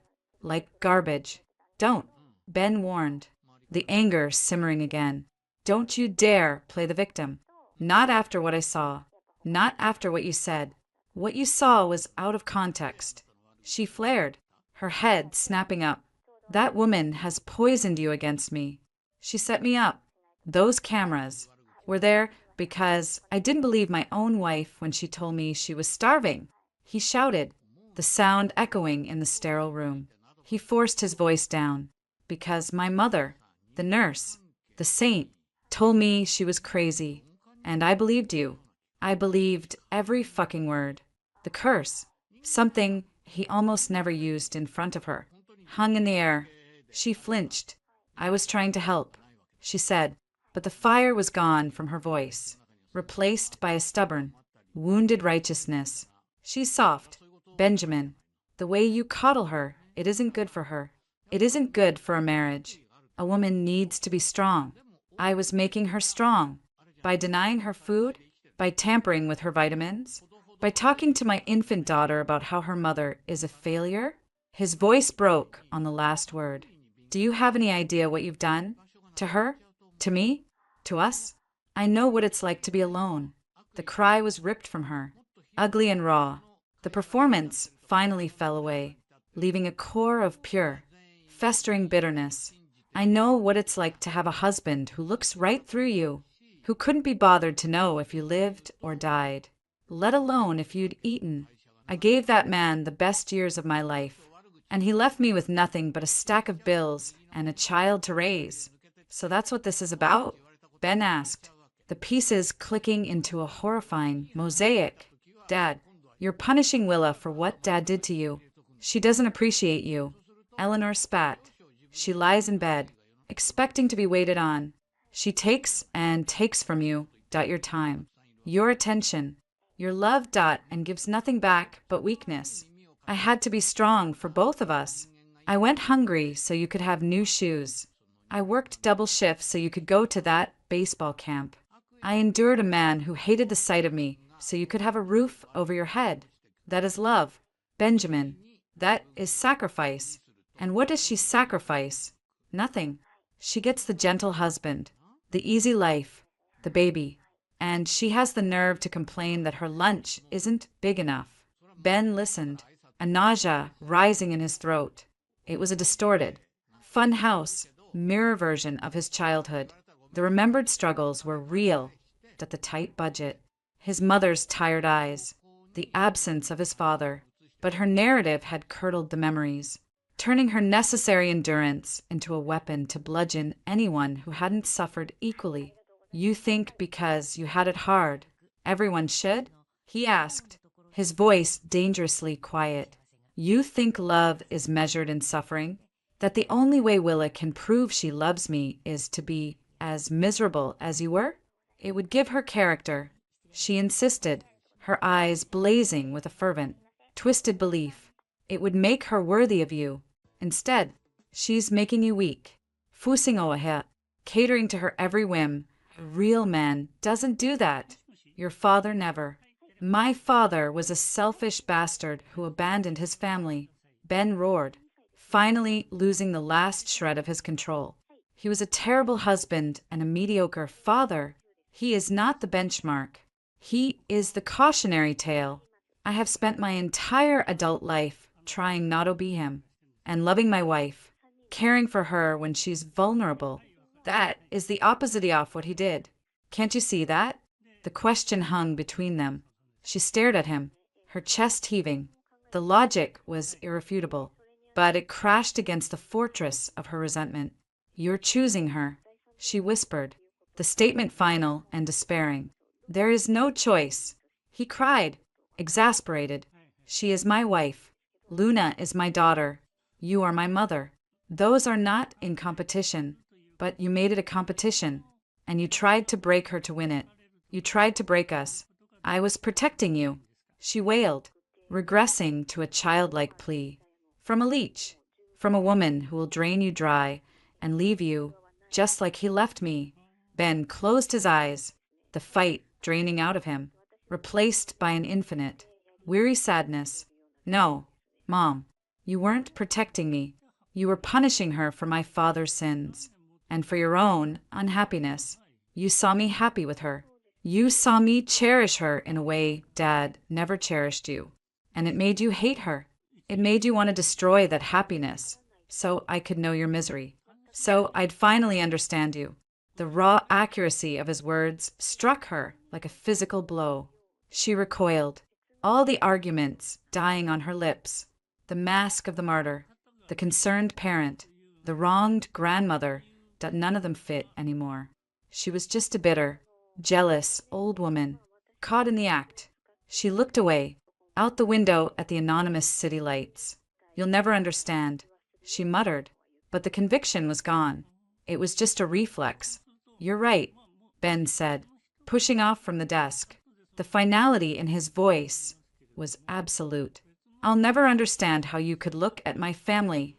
Like garbage. Don't, Ben warned, the anger simmering again. Don't you dare play the victim. Not after what I saw. Not after what you said. What you saw was out of context. She flared, her head snapping up. That woman has poisoned you against me. She set me up. Those cameras were there because I didn't believe my own wife when she told me she was starving. He shouted, the sound echoing in the sterile room. He forced his voice down. Because my mother, the nurse, the saint, told me she was crazy. And I believed you. I believed every fucking word. The curse, something he almost never used in front of her, hung in the air. She flinched. I was trying to help, she said, but the fire was gone from her voice, replaced by a stubborn, wounded righteousness. She's soft, Benjamin. The way you coddle her, it isn't good for her. It isn't good for a marriage. A woman needs to be strong. I was making her strong. By denying her food, by tampering with her vitamins, by talking to my infant daughter about how her mother is a failure. His voice broke on the last word. Do you have any idea what you've done? To her? To me? To us? I know what it's like to be alone. The cry was ripped from her, ugly and raw. The performance finally fell away, leaving a core of pure, festering bitterness. I know what it's like to have a husband who looks right through you, who couldn't be bothered to know if you lived or died, let alone if you'd eaten. I gave that man the best years of my life, and he left me with nothing but a stack of bills and a child to raise. So that's what this is about? Ben asked, the pieces clicking into a horrifying mosaic. Dad, you're punishing Willa for what Dad did to you. She doesn't appreciate you. Eleanor spat. She lies in bed, expecting to be waited on. She takes and takes from you, your time, your attention, your love, and gives nothing back but weakness. I had to be strong for both of us. I went hungry so you could have new shoes. I worked double shifts so you could go to that baseball camp. I endured a man who hated the sight of me so you could have a roof over your head. That is love, Benjamin. That is sacrifice. And what does she sacrifice? Nothing. She gets the gentle husband, the easy life, the baby, and she has the nerve to complain that her lunch isn't big enough. Ben listened, a nausea rising in his throat. It was a distorted, fun house, mirror version of his childhood. The remembered struggles were real, at the tight budget, his mother's tired eyes, the absence of his father. But her narrative had curdled the memories, turning her necessary endurance into a weapon to bludgeon anyone who hadn't suffered equally. You think because you had it hard, everyone should? He asked, his voice dangerously quiet. You think love is measured in suffering? That the only way Willa can prove she loves me is to be as miserable as you were? It would give her character. She insisted, her eyes blazing with a fervent, twisted belief. It would make her worthy of you. Instead, she's making you weak. Fusing oahe, catering to her every whim. A real man doesn't do that. Your father never. My father was a selfish bastard who abandoned his family. Ben roared, finally losing the last shred of his control. He was a terrible husband and a mediocre father. He is not the benchmark. He is the cautionary tale. I have spent my entire adult life trying not to be him, and loving my wife, caring for her when she's vulnerable. That is the opposite of what he did. Can't you see that? The question hung between them. She stared at him, her chest heaving. The logic was irrefutable, but it crashed against the fortress of her resentment. You're choosing her, she whispered, the statement final and despairing. There is no choice. He cried, exasperated. She is my wife. Luna is my daughter. You are my mother. Those are not in competition, but you made it a competition, and you tried to break her to win it. You tried to break us. I was protecting you, she wailed, regressing to a childlike plea. From a leech, from a woman who will drain you dry and leave you just like he left me. Ben closed his eyes, the fight draining out of him, replaced by an infinite, weary sadness. No, Mom, you weren't protecting me. You were punishing her for my father's sins, and for your own unhappiness. You saw me happy with her. You saw me cherish her in a way Dad never cherished you, and it made you hate her. It made you want to destroy that happiness, so I could know your misery, so I'd finally understand you. The raw accuracy of his words struck her like a physical blow. She recoiled, all the arguments dying on her lips, the mask of the martyr, the concerned parent, the wronged grandmother, that none of them fit anymore. She was just a bitter, jealous old woman, caught in the act. She looked away, out the window at the anonymous city lights. You'll never understand, she muttered, but the conviction was gone. It was just a reflex. You're right, Ben said, pushing off from the desk. The finality in his voice was absolute. I'll never understand how you could look at my family,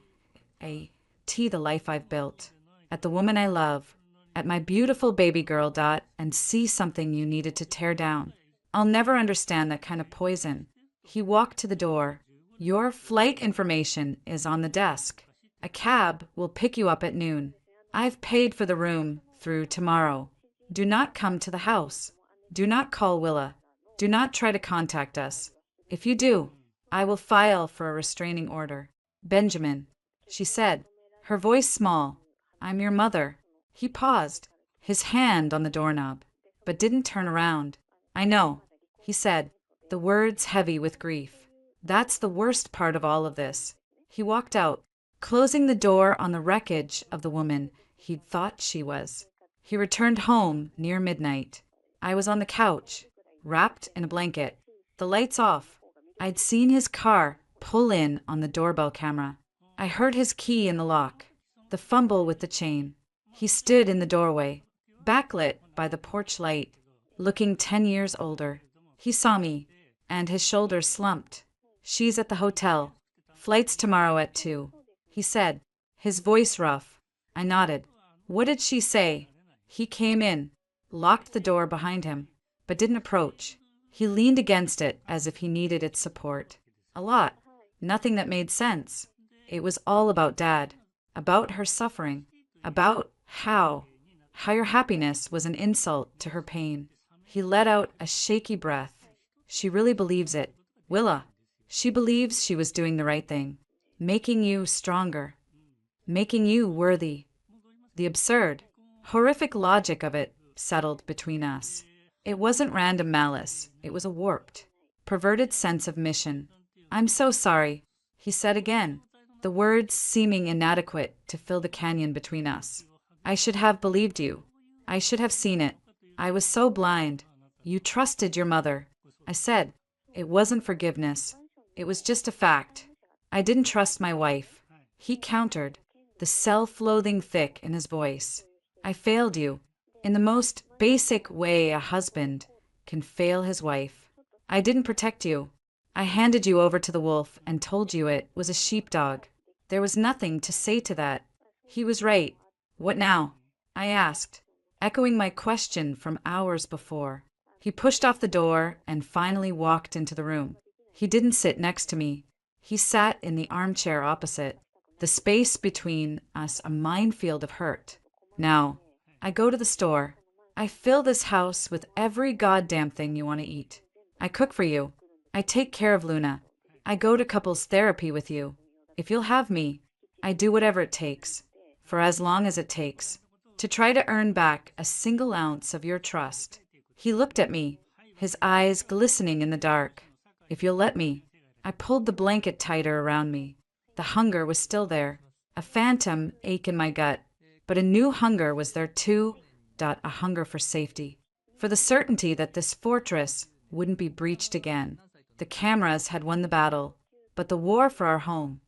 the life I've built, at the woman I love, at my beautiful baby girl, Dot, and see something you needed to tear down. I'll never understand that kind of poison. He walked to the door. Your flight information is on the desk. A cab will pick you up at noon. I've paid for the room through tomorrow. Do not come to the house. Do not call Willa. Do not try to contact us. If you do, I will file for a restraining order. Benjamin, she said, her voice small. I'm your mother. He paused, his hand on the doorknob, but didn't turn around. I know, he said, the words heavy with grief. That's the worst part of all of this. He walked out, closing the door on the wreckage of the woman he'd thought she was. He returned home near midnight. I was on the couch, wrapped in a blanket, the lights off. I'd seen his car pull in on the doorbell camera. I heard his key in the lock, the fumble with the chain. He stood in the doorway, backlit by the porch light, looking 10 years older. He saw me, and his shoulders slumped. She's at the hotel. Flight's tomorrow at 2, he said, his voice rough. I nodded. What did she say? He came in, locked the door behind him, but didn't approach. He leaned against it as if he needed its support. A lot. Nothing that made sense. It was all about Dad, about her suffering, about how your happiness was an insult to her pain. He let out a shaky breath. She really believes it. Willa. She believes she was doing the right thing, making you stronger, making you worthy. The absurd, horrific logic of it settled between us. It wasn't random malice. It was a warped, perverted sense of mission. I'm so sorry, he said again, the words seeming inadequate to fill the canyon between us. I should have believed you. I should have seen it. I was so blind. You trusted your mother. I said, it wasn't forgiveness. It was just a fact. I didn't trust my wife. He countered, the self-loathing thick in his voice. I failed you, in the most basic way a husband can fail his wife. I didn't protect you. I handed you over to the wolf and told you it was a sheepdog. There was nothing to say to that. He was right. What now? I asked, echoing my question from hours before. He pushed off the door and finally walked into the room. He didn't sit next to me. He sat in the armchair opposite, the space between us a minefield of hurt. Now, I go to the store. I fill this house with every goddamn thing you want to eat. I cook for you. I take care of Luna. I go to couples therapy with you. If you'll have me, I do whatever it takes, for as long as it takes, to try to earn back a single ounce of your trust. He looked at me, his eyes glistening in the dark. If you'll let me. I pulled the blanket tighter around me. The hunger was still there, a phantom ache in my gut, but a new hunger was there too, a hunger for safety, for the certainty that this fortress wouldn't be breached again. The cameras had won the battle, but the war for our home,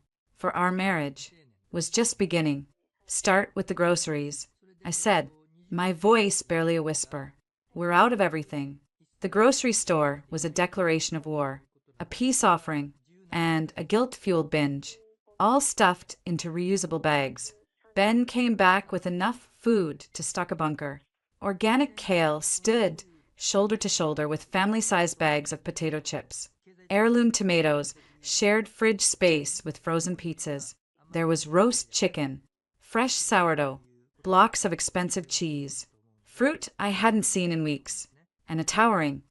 for our marriage was just beginning. Start with the groceries, I said, my voice barely a whisper. We're out of everything. The grocery store was a declaration of war, a peace offering, and a guilt-fueled binge, all stuffed into reusable bags. Ben came back with enough food to stock a bunker. Organic kale stood shoulder to shoulder with family-sized bags of potato chips. Heirloom tomatoes shared fridge space with frozen pizzas. There was roast chicken, fresh sourdough, blocks of expensive cheese, fruit I hadn't seen in weeks, and a towering,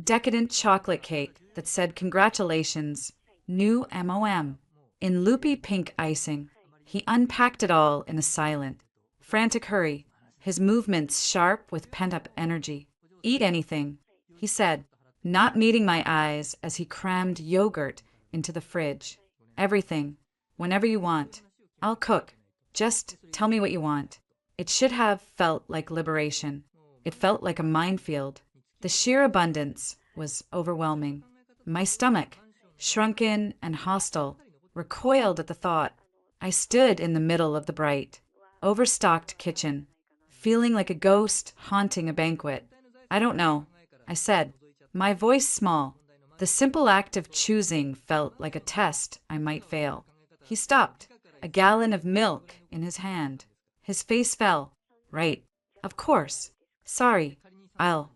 decadent chocolate cake that said congratulations, new MOM, in loopy pink icing. He unpacked it all in a silent, frantic hurry, his movements sharp with pent-up energy. Eat anything, he said, not meeting my eyes as he crammed yogurt into the fridge. Everything, whenever you want. I'll cook. Just tell me what you want. It should have felt like liberation. It felt like a minefield. The sheer abundance was overwhelming. My stomach, shrunken and hostile, recoiled at the thought. I stood in the middle of the bright, overstocked kitchen, feeling like a ghost haunting a banquet. I don't know, I said, my voice small. The simple act of choosing felt like a test I might fail. He stopped, a gallon of milk in his hand. His face fell. Right. Of course. Sorry. I'll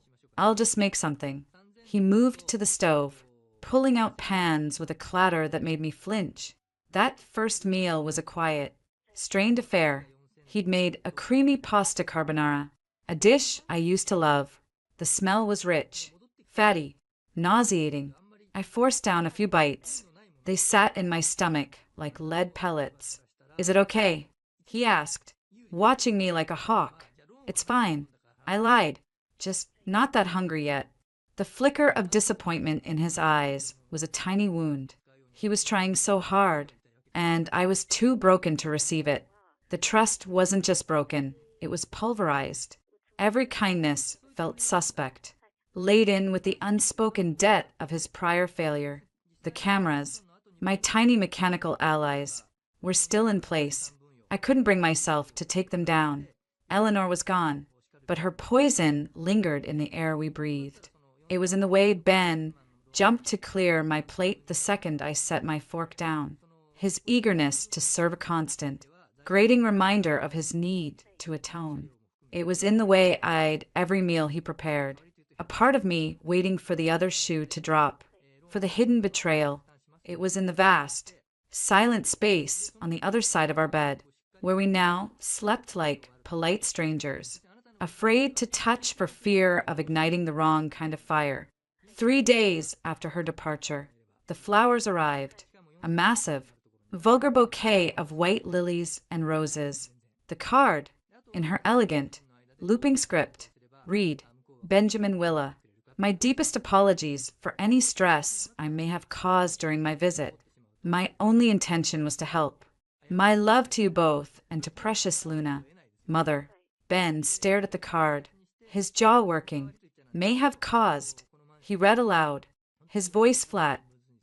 just make something. He moved to the stove, pulling out pans with a clatter that made me flinch. That first meal was a quiet, strained affair. He'd made a creamy pasta carbonara, a dish I used to love. The smell was rich, fatty, nauseating. I forced down a few bites. They sat in my stomach like lead pellets. Is it okay? He asked, watching me like a hawk. It's fine. I lied. Just not that hungry yet. The flicker of disappointment in his eyes was a tiny wound. He was trying so hard, and I was too broken to receive it. The trust wasn't just broken, it was pulverized. Every kindness felt suspect, laden with the unspoken debt of his prior failure. The cameras, my tiny mechanical allies, were still in place. I couldn't bring myself to take them down. Eleanor was gone, but her poison lingered in the air we breathed. It was in the way Ben jumped to clear my plate the second I set my fork down. His eagerness to serve a constant, grating reminder of his need to atone. It was in the way I'd every meal he prepared, a part of me waiting for the other shoe to drop, for the hidden betrayal. It was in the vast, silent space on the other side of our bed, where we now slept like polite strangers, afraid to touch for fear of igniting the wrong kind of fire. 3 days after her departure, the flowers arrived, a massive, vulgar bouquet of white lilies and roses. The card, in her elegant, looping script, read, Benjamin Willa, my deepest apologies for any stress I may have caused during my visit. My only intention was to help. My love to you both and to precious Luna. Mother. Ben stared at the card, his jaw working. May have caused. He read aloud, his voice flat.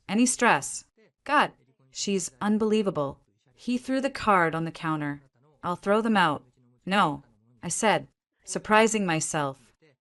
Any stress? God, she's unbelievable. He threw the card on the counter. I'll throw them out. No, I said, surprising myself.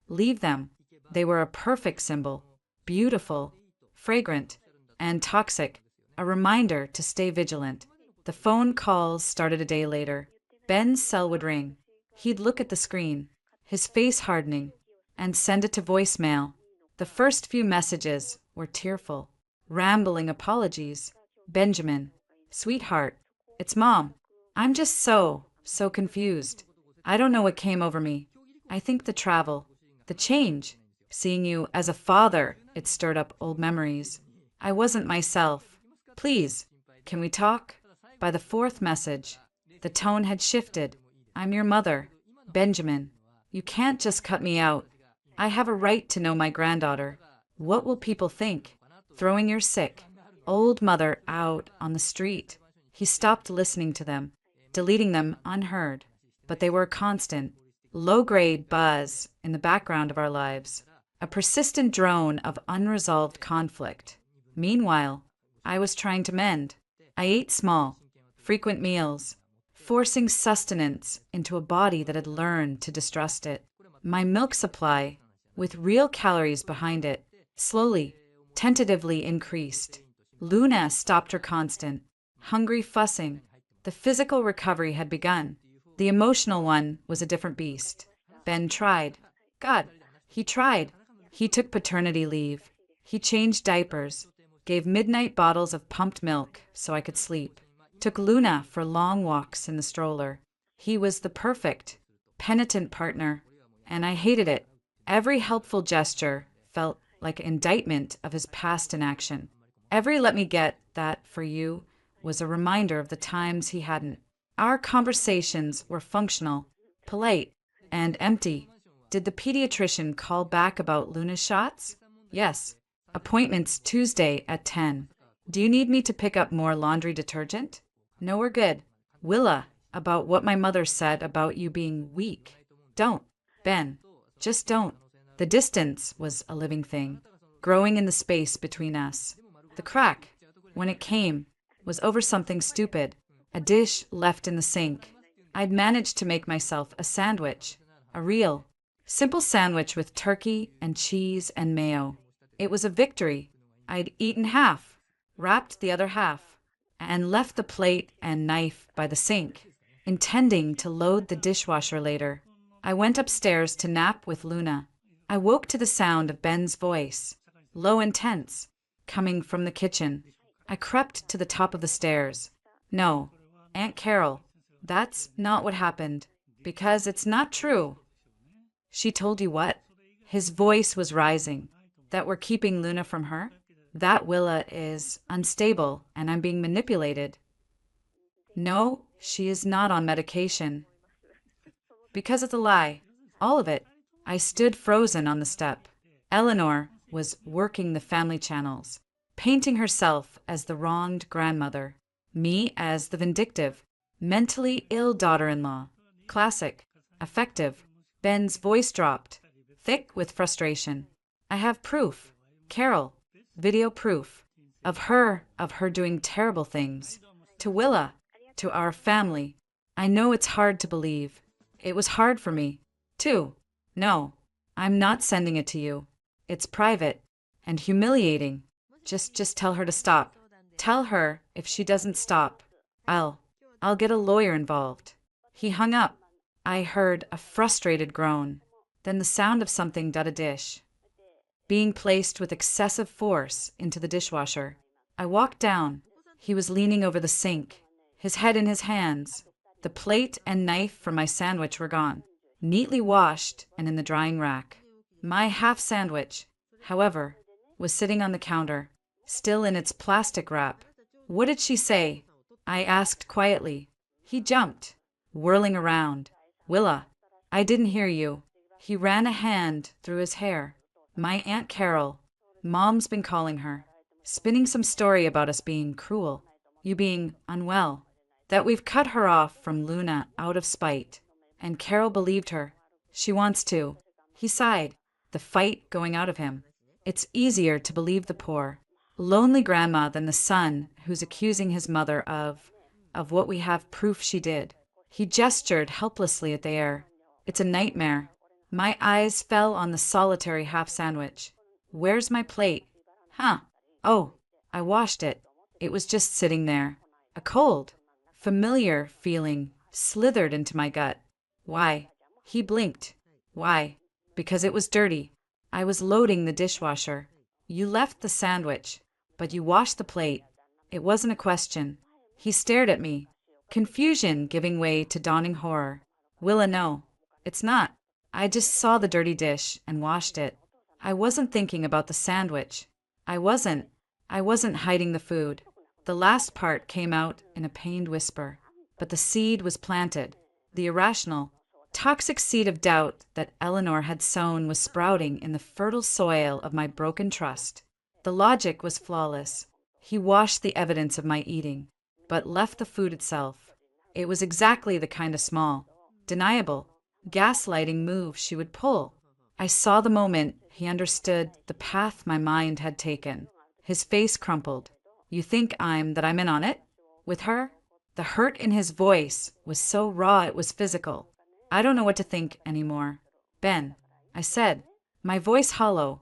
Leave them. They were a perfect symbol. Beautiful, fragrant, and toxic. A reminder to stay vigilant. The phone calls started a day later. Ben's cell would ring. He'd look at the screen, his face hardening, and send it to voicemail. The first few messages were tearful, rambling apologies. Benjamin, sweetheart, it's Mom. I'm just so confused. I don't know what came over me. I think the travel, the change, seeing you as a father, it stirred up old memories. I wasn't myself. Please, can we talk? By the fourth message, the tone had shifted. I'm your mother, Benjamin. You can't just cut me out. I have a right to know my granddaughter. What will people think? Throwing your sick, old mother out on the street. He stopped listening to them, deleting them unheard. But they were a constant, low-grade buzz in the background of our lives, a persistent drone of unresolved conflict. Meanwhile, I was trying to mend. I ate small, frequent meals, forcing sustenance into a body that had learned to distrust it. My milk supply, with real calories behind it, slowly, tentatively increased. Luna stopped her constant, hungry fussing. The physical recovery had begun. The emotional one was a different beast. Ben tried. God, he tried. He took paternity leave. He changed diapers, gave midnight bottles of pumped milk so I could sleep, took Luna for long walks in the stroller. He was the perfect, penitent partner, and I hated it. Every helpful gesture felt like an indictment of his past inaction. Every let me get that for you was a reminder of the times he hadn't. Our conversations were functional, polite, and empty. Did the pediatrician call back about Luna's shots? Yes. Appointments Tuesday at 10. Do you need me to pick up more laundry detergent? No, we're good. Willa, about what my mother said about you being weak. Don't. Ben. Just don't. The distance was a living thing, growing in the space between us. The crack, when it came, was over something stupid, a dish left in the sink. I'd managed to make myself a sandwich, a real, simple sandwich with turkey and cheese and mayo. It was a victory. I'd eaten half, wrapped the other half, and left the plate and knife by the sink, intending to load the dishwasher later. I went upstairs to nap with Luna. I woke to the sound of Ben's voice, low and tense, coming from the kitchen. I crept to the top of the stairs. No, Aunt Carol, that's not what happened, because it's not true. She told you what? His voice was rising. That we're keeping Luna from her? That Willa is unstable and I'm being manipulated. No, she is not on medication. Because it's a lie. All of it. I stood frozen on the step. Eleanor was working the family channels, painting herself as the wronged grandmother, me as the vindictive, mentally ill daughter-in-law. Classic. Effective. Ben's voice dropped, thick with frustration. I have proof. Carol. Video proof. Of her doing terrible things. To Willa. To our family. I know it's hard to believe. It was hard for me, too. No, I'm not sending it to you. It's private and humiliating. Just tell her to stop. Tell her if she doesn't stop, I'll get a lawyer involved. He hung up. I heard a frustrated groan, then the sound of something did a dish being placed with excessive force into the dishwasher. I walked down. He was leaning over the sink, his head in his hands. The plate and knife from my sandwich were gone, neatly washed and in the drying rack. My half sandwich, however, was sitting on the counter, still in its plastic wrap. What did she say? I asked quietly. He jumped, whirling around. Willa, I didn't hear you. He ran a hand through his hair. My Aunt Carol. Mom's been calling her, spinning some story about us being cruel, you being unwell, that we've cut her off from Luna out of spite. And Carol believed her. She wants to. He sighed, the fight going out of him. It's easier to believe the poor, lonely grandma than the son who's accusing his mother of what we have proof she did. He gestured helplessly at the air. It's a nightmare. My eyes fell on the solitary half sandwich. Where's my plate? Huh. Oh, I washed it. It was just sitting there. A cold, familiar feeling slithered into my gut. Why? He blinked. Why? Because it was dirty. I was loading the dishwasher. You left the sandwich, but you washed the plate. It wasn't a question. He stared at me, confusion giving way to dawning horror. Willa, no. It's not. I just saw the dirty dish and washed it. I wasn't thinking about the sandwich. I wasn't hiding the food. The last part came out in a pained whisper. But the seed was planted. The irrational, toxic seed of doubt that Eleanor had sown was sprouting in the fertile soil of my broken trust. The logic was flawless. He washed the evidence of my eating, but left the food itself. It was exactly the kind of small, deniable, gaslighting move she would pull. I saw the moment he understood the path my mind had taken. His face crumpled. You think I'm in on it? With her? The hurt in his voice was so raw it was physical. I don't know what to think anymore. Ben, I said, my voice hollow.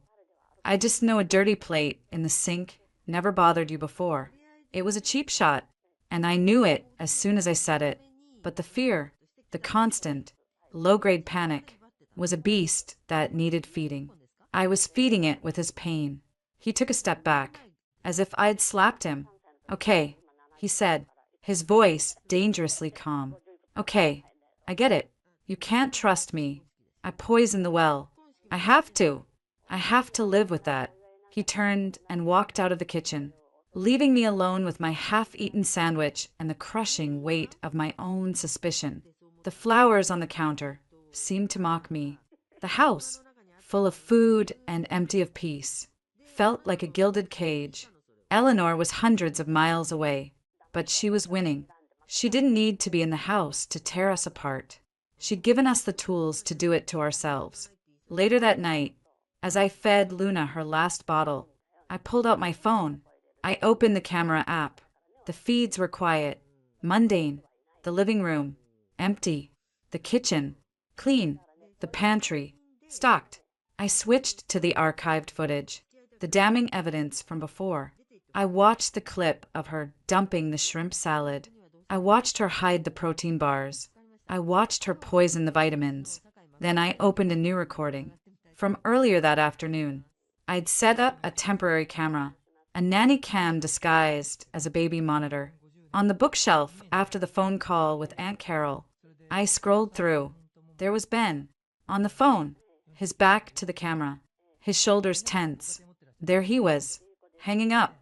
I just know a dirty plate in the sink never bothered you before. It was a cheap shot, and I knew it as soon as I said it. But the fear, the constant, low-grade panic, was a beast that needed feeding. I was feeding it with his pain. He took a step back, as if I'd slapped him. Okay, he said, his voice dangerously calm. Okay, I get it. You can't trust me. I poisoned the well. I have to. I have to live with that. He turned and walked out of the kitchen, leaving me alone with my half-eaten sandwich and the crushing weight of my own suspicion. The flowers on the counter seemed to mock me. The house, full of food and empty of peace, felt like a gilded cage. Eleanor was hundreds of miles away, but she was winning. She didn't need to be in the house to tear us apart. She'd given us the tools to do it to ourselves. Later that night, as I fed Luna her last bottle, I pulled out my phone. I opened the camera app. The feeds were quiet, mundane. The living room, empty. The kitchen, clean. The pantry, stocked. I switched to the archived footage, the damning evidence from before. I watched the clip of her dumping the shrimp salad. I watched her hide the protein bars. I watched her poison the vitamins. Then I opened a new recording from earlier that afternoon. I'd set up a temporary camera, a nanny cam disguised as a baby monitor. On the bookshelf after the phone call with Aunt Carol, I scrolled through. There was Ben, on the phone, his back to the camera, his shoulders tense. There he was, hanging up.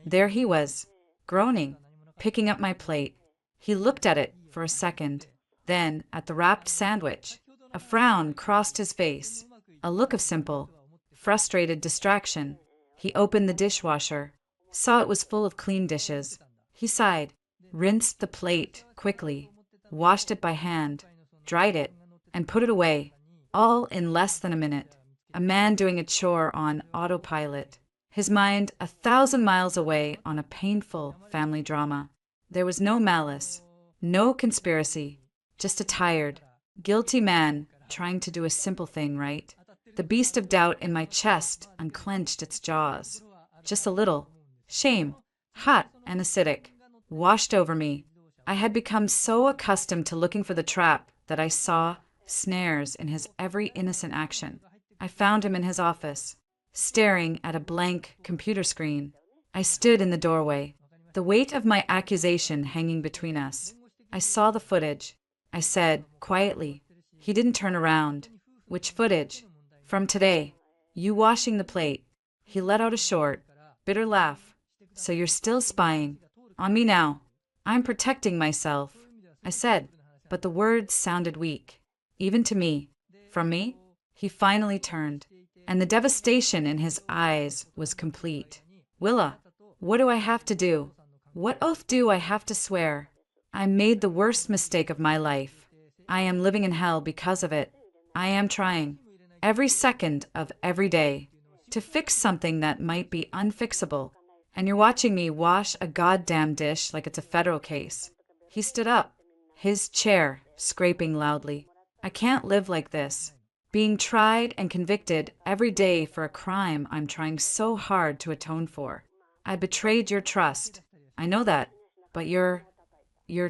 There he was, groaning, picking up my plate. He looked at it for a second, then at the wrapped sandwich. A frown crossed his face, a look of simple, frustrated distraction. He opened the dishwasher, saw it was full of clean dishes. He sighed, rinsed the plate quickly, washed it by hand, dried it, and put it away, all in less than a minute. A man doing a chore on autopilot, his mind 1,000 miles away on a painful family drama. There was no malice, no conspiracy, just a tired, guilty man trying to do a simple thing right. The beast of doubt in my chest unclenched its jaws. Just a little. Shame, hot and acidic, washed over me. I had become so accustomed to looking for the trap that I saw snares in his every innocent action. I found him in his office, staring at a blank computer screen. I stood in the doorway, the weight of my accusation hanging between us. I saw the footage. I said, quietly. He didn't turn around. Which footage? From today. You washing the plate. He let out a short, bitter laugh. So you're still spying on me now. I'm protecting myself, I said, but the words sounded weak, even to me. From me? He finally turned, and the devastation in his eyes was complete. Willa, what do I have to do? What oath do I have to swear? I made the worst mistake of my life. I am living in hell because of it. I am trying, every second of every day, to fix something that might be unfixable. And you're watching me wash a goddamn dish like it's a federal case. He stood up, his chair scraping loudly. I can't live like this, being tried and convicted every day for a crime I'm trying so hard to atone for. I betrayed your trust. I know that, but you're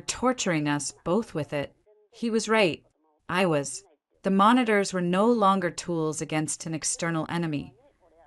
torturing us both with it. He was right. I was. The monitors were no longer tools against an external enemy.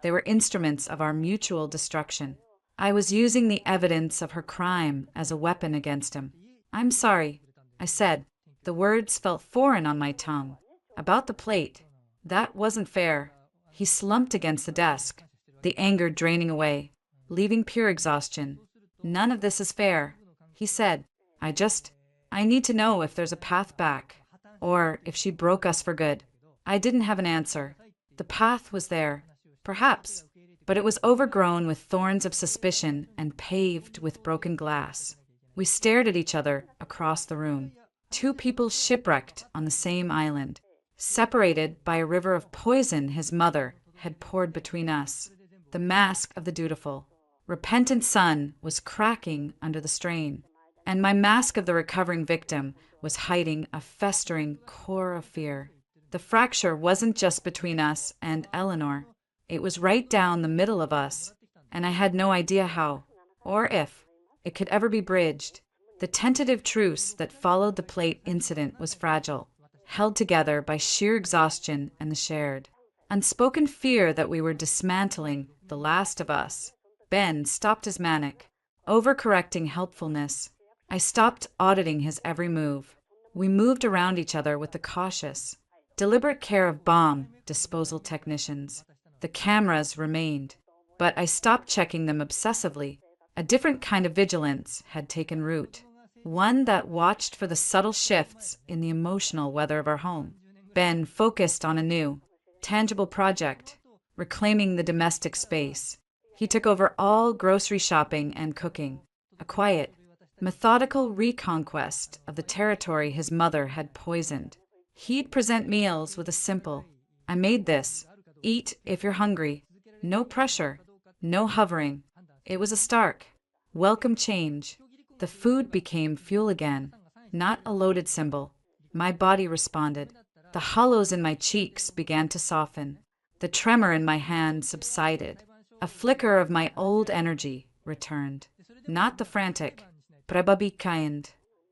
They were instruments of our mutual destruction. I was using the evidence of her crime as a weapon against him. I'm sorry, I said. The words felt foreign on my tongue. About the plate. That wasn't fair. He slumped against the desk, the anger draining away, leaving pure exhaustion. None of this is fair, he said. I need to know if there's a path back, or if she broke us for good. I didn't have an answer. The path was there, perhaps, but it was overgrown with thorns of suspicion and paved with broken glass. We stared at each other across the room. Two people shipwrecked on the same island, separated by a river of poison his mother had poured between us. The mask of the dutiful, repentant son was cracking under the strain. and my mask of the recovering victim was hiding a festering core of fear. The fracture wasn't just between us and Eleanor. It was right down the middle of us, and I had no idea how, or if, it could ever be bridged. The tentative truce that followed the plate incident was fragile, held together by sheer exhaustion and the shared, unspoken fear that we were dismantling the last of us. Ben stopped his manic, overcorrecting helpfulness. I stopped auditing his every move. We moved around each other with the cautious, deliberate care of bomb disposal technicians. The cameras remained, but I stopped checking them obsessively. A different kind of vigilance had taken root, one that watched for the subtle shifts in the emotional weather of our home. Ben focused on a new, tangible project, reclaiming the domestic space. He took over all grocery shopping and cooking, a quiet, methodical reconquest of the territory his mother had poisoned. He'd present meals with a simple, "I made this. Eat if you're hungry." No pressure, no hovering. It was a stark, welcome change. The food became fuel again, not a loaded symbol. My body responded. The hollows in my cheeks began to soften. The tremor in my hand subsided. A flicker of my old energy returned. Not the frantic, prebabi kind,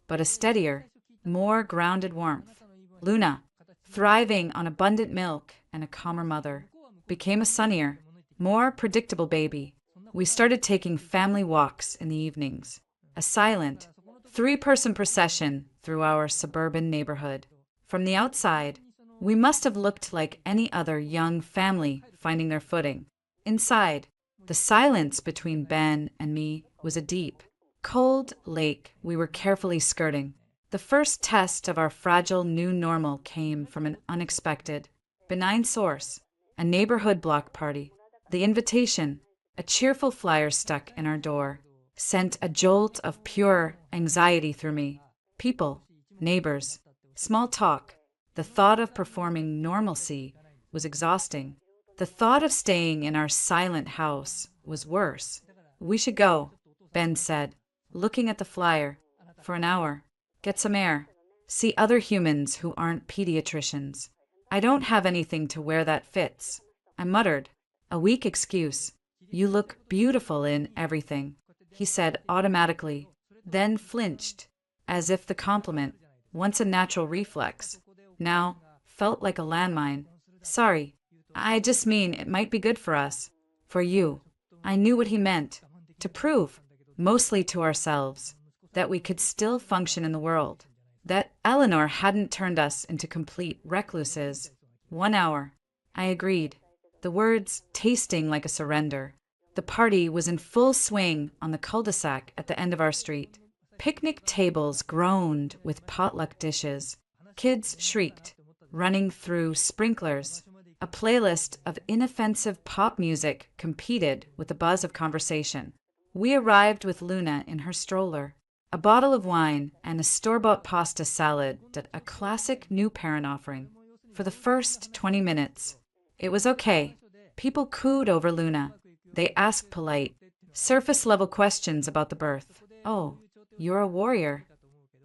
but a steadier, more grounded warmth. Luna, thriving on abundant milk and a calmer mother, became a sunnier, more predictable baby. We started taking family walks in the evenings, a silent, three-person procession through our suburban neighborhood. From the outside, we must have looked like any other young family finding their footing. Inside, the silence between Ben and me was a deep, cold lake we were carefully skirting. The first test of our fragile new normal came from an unexpected, benign source, a neighborhood block party. The invitation, a cheerful flyer stuck in our door, sent a jolt of pure anxiety through me. People, neighbors, small talk. The thought of performing normalcy was exhausting. The thought of staying in our silent house was worse. "We should go," Ben said, looking at the flyer. "For an hour. Get some air. See other humans who aren't pediatricians." "I don't have anything to wear that fits," I muttered. A weak excuse. "You look beautiful in everything," he said automatically, then flinched, as if the compliment, once a natural reflex, now felt like a landmine. "Sorry, I just mean it might be good for us. For you." I knew what he meant. To prove, mostly to ourselves, that we could still function in the world. That Eleanor hadn't turned us into complete recluses. 1 hour. I agreed, the words tasting like a surrender. The party was in full swing on the cul-de-sac at the end of our street. Picnic tables groaned with potluck dishes. Kids shrieked, running through sprinklers. A playlist of inoffensive pop music competed with the buzz of conversation. We arrived with Luna in her stroller, a bottle of wine, and a store-bought pasta salad at a classic new parent offering. For the first 20 minutes, it was okay. People cooed over Luna. They asked polite, surface-level questions about the birth. "Oh, you're a warrior."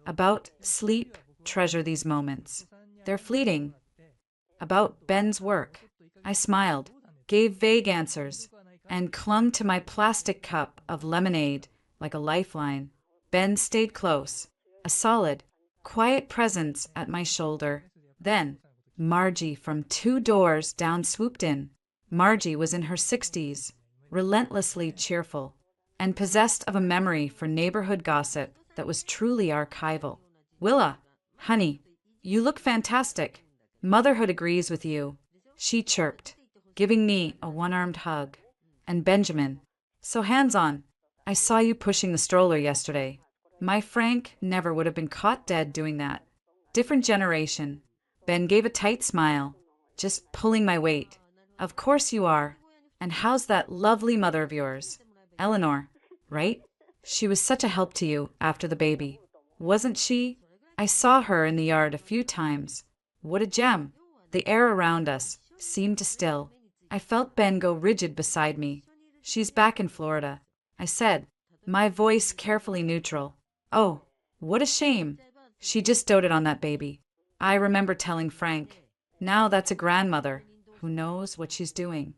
About sleep, treasure these moments. They're fleeting. About Ben's work. I smiled, gave vague answers, and clung to my plastic cup of lemonade like a lifeline. Ben stayed close, a solid, quiet presence at my shoulder. Then, Margie from 2 doors down swooped in. Margie was in her 60s, relentlessly cheerful, and possessed of a memory for neighborhood gossip that was truly archival. "Willa, honey, you look fantastic. Motherhood agrees with you," she chirped, giving me a one-armed hug. And Benjamin, "So hands-on. I saw you pushing the stroller yesterday." My Frank never would have been caught dead doing that. Different generation. Ben gave a tight smile, "Just pulling my weight." "Of course you are. And how's that lovely mother of yours? Eleanor, right? She was such a help to you after the baby. Wasn't she? I saw her in the yard a few times. What a gem." The air around us seemed to still. I felt Ben go rigid beside me. "She's back in Florida," I said, my voice carefully neutral. Oh, what a shame. She just doted on that baby. I remember telling Frank. Now that's a grandmother who knows what she's doing.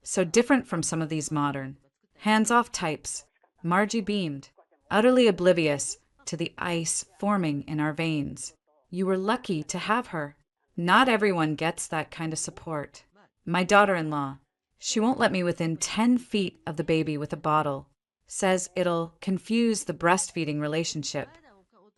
So different from some of these modern, hands-off types, Margie beamed, utterly oblivious to the ice forming in our veins. You were lucky to have her. Not everyone gets that kind of support. My daughter-in-law, she won't let me within 10 feet of the baby with a bottle. Says it'll confuse the breastfeeding relationship.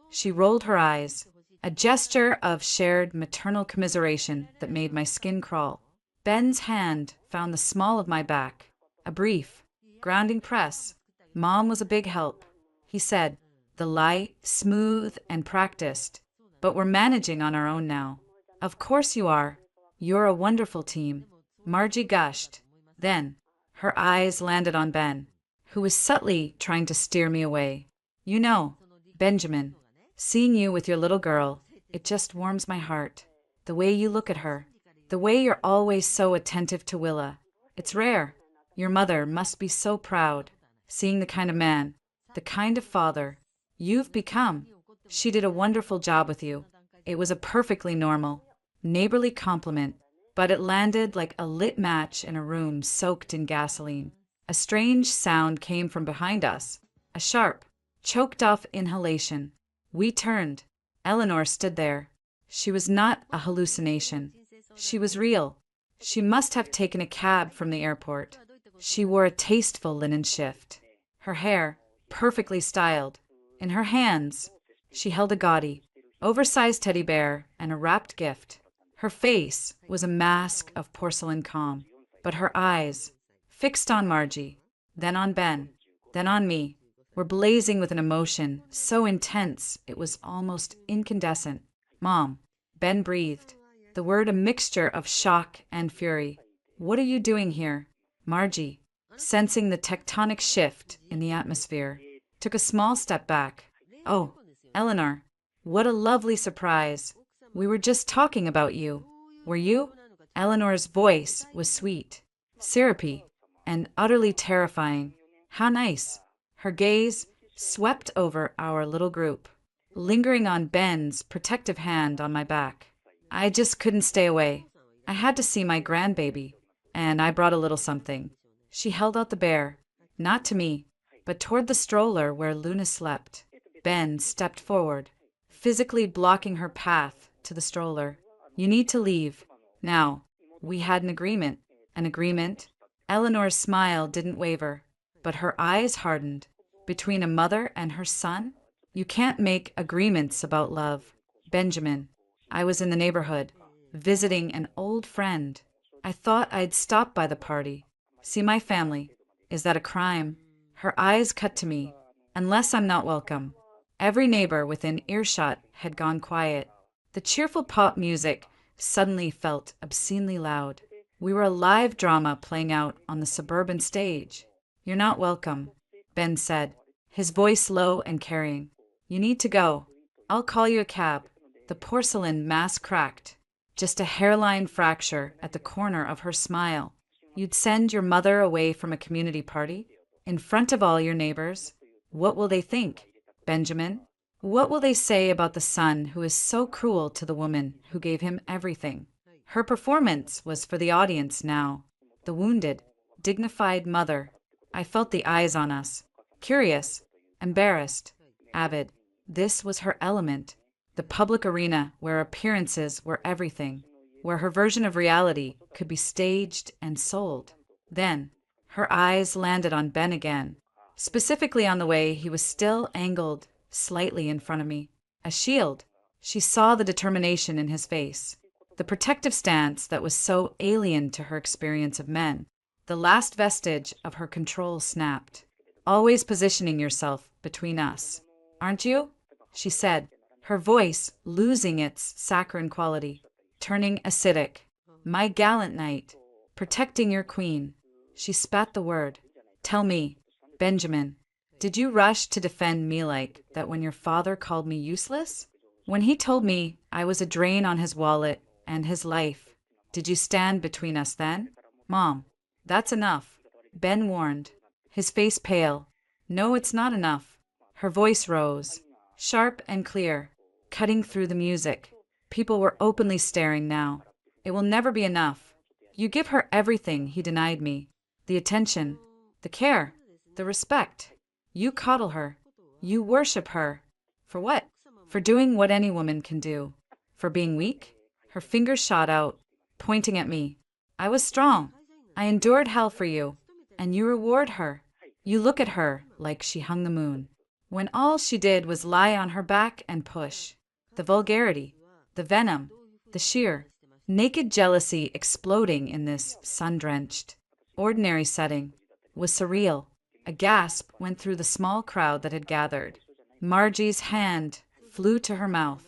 She rolled her eyes, a gesture of shared maternal commiseration that made my skin crawl. Ben's hand found the small of my back. A brief, grounding press. Mom was a big help. He said, the light, smooth, and practiced. But we're managing on our own now. Of course you are. You're a wonderful team. Margie gushed. Then, her eyes landed on Ben, who was subtly trying to steer me away. You know, Benjamin, seeing you with your little girl, it just warms my heart. The way you look at her. The way you're always so attentive to Willa. It's rare. Your mother must be so proud, seeing the kind of man, the kind of father you've become. She did a wonderful job with you. It was a perfectly normal, neighborly compliment, but it landed like a lit match in a room soaked in gasoline. A strange sound came from behind us, a sharp, choked-off inhalation. We turned. Eleanor stood there. She was not a hallucination. She was real. She must have taken a cab from the airport. She wore a tasteful linen shift. Her hair, perfectly styled. In her hands, she held a gaudy, oversized teddy bear and a wrapped gift. Her face was a mask of porcelain calm, but her eyes, fixed on Margie, then on Ben, then on me, were blazing with an emotion so intense it was almost incandescent. Mom, Ben breathed, the word a mixture of shock and fury. What are you doing here? Margie, sensing the tectonic shift in the atmosphere, took a small step back. Oh, Eleanor, what a lovely surprise. We were just talking about you. Were you? Eleanor's voice was sweet, syrupy, and utterly terrifying. How nice. Her gaze swept over our little group, lingering on Ben's protective hand on my back. I just couldn't stay away. I had to see my grandbaby, and I brought a little something. She held out the bear, not to me, but toward the stroller where Luna slept. Ben stepped forward, physically blocking her path to the stroller. You need to leave. Now, we had an agreement. An agreement? Eleanor's smile didn't waver, but her eyes hardened. Between a mother and her son? You can't make agreements about love. Benjamin, I was in the neighborhood, visiting an old friend. I thought I'd stop by the party, see my family. Is that a crime? Her eyes cut to me. Unless I'm not welcome. Every neighbor within earshot had gone quiet. The cheerful pop music suddenly felt obscenely loud. We were a live drama playing out on the suburban stage. You're not welcome, Ben said, his voice low and carrying. You need to go. I'll call you a cab. The porcelain mask cracked. Just a hairline fracture at the corner of her smile. You'd send your mother away from a community party? In front of all your neighbors? What will they think? Benjamin, what will they say about the son who is so cruel to the woman who gave him everything? Her performance was for the audience now. The wounded, dignified mother. I felt the eyes on us. Curious, embarrassed, avid. This was her element. The public arena where appearances were everything, where her version of reality could be staged and sold. Then, her eyes landed on Ben again, specifically on the way he was still angled slightly in front of me. A shield. She saw the determination in his face, the protective stance that was so alien to her experience of men. The last vestige of her control snapped. Always positioning yourself between us. Aren't you? She said, her voice losing its saccharine quality, turning acidic. My gallant knight, protecting your queen. She spat the word. Tell me, Benjamin, did you rush to defend me like that when your father called me useless? When he told me I was a drain on his wallet and his life, did you stand between us then? Mom, that's enough. Ben warned, his face pale. No, it's not enough. Her voice rose, sharp and clear, cutting through the music. People were openly staring now. It will never be enough. You give her everything he denied me. The attention, the care, the respect. You coddle her. You worship her. For what? For doing what any woman can do. For being weak? Her fingers shot out, pointing at me. I was strong. I endured hell for you. And you reward her. You look at her like she hung the moon, when all she did was lie on her back and push. The vulgarity, the venom, the sheer, naked jealousy exploding in this sun-drenched, ordinary setting was surreal. A gasp went through the small crowd that had gathered. Margie's hand flew to her mouth.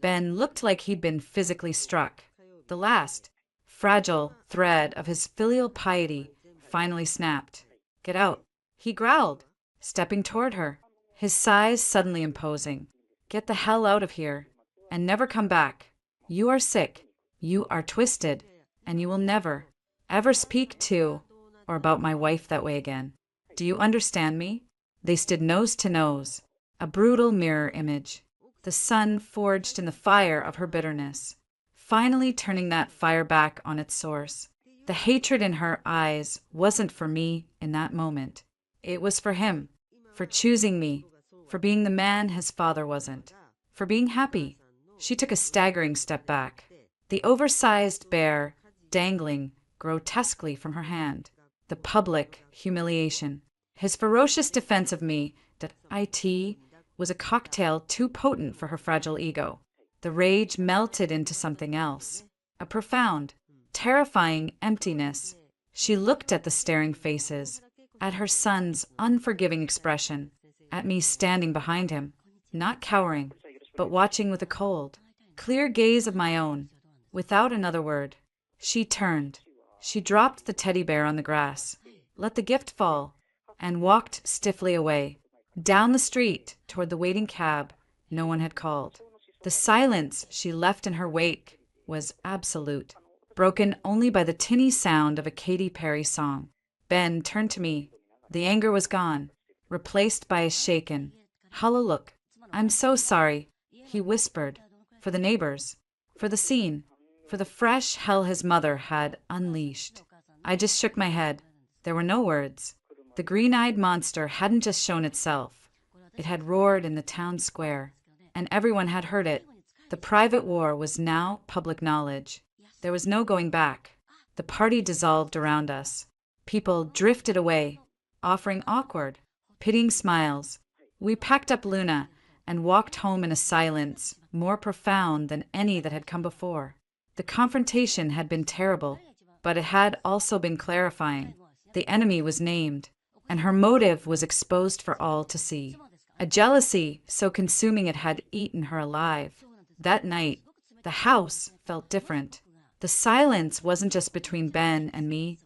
Ben looked like he'd been physically struck. The last, fragile thread of his filial piety finally snapped. Get out, he growled, stepping toward her, his size suddenly imposing. Get the hell out of here, and never come back. You are sick, you are twisted, and you will never, ever speak to or about my wife that way again. Do you understand me? They stood nose to nose, a brutal mirror image. The sun forged in the fire of her bitterness, finally turning that fire back on its source. The hatred in her eyes wasn't for me in that moment. It was for him, for choosing me, for being the man his father wasn't, for being happy. She took a staggering step back, the oversized bear dangling grotesquely from her hand. The public humiliation. His ferocious defense of me that IT was a cocktail too potent for her fragile ego. The rage melted into something else, a profound, terrifying emptiness. She looked at the staring faces, at her son's unforgiving expression, at me standing behind him, not cowering, but watching with a cold, clear gaze of my own. Without another word, she turned. She dropped the teddy bear on the grass, let the gift fall, and walked stiffly away, down the street toward the waiting cab no one had called. The silence she left in her wake was absolute, broken only by the tinny sound of a Katy Perry song. Ben turned to me. The anger was gone, replaced by a shaken, hollow look. I'm so sorry, he whispered, for the neighbors, for the scene, for the fresh hell his mother had unleashed. I just shook my head. There were no words. The green-eyed monster hadn't just shown itself. It had roared in the town square, and everyone had heard it. The private war was now public knowledge. There was no going back. The party dissolved around us. People drifted away, offering awkward, pitying smiles. We packed up Luna and walked home in a silence more profound than any that had come before. The confrontation had been terrible, but it had also been clarifying. The enemy was named, and her motive was exposed for all to see. A jealousy so consuming it had eaten her alive. That night, the house felt different. The silence wasn't just between Ben and me.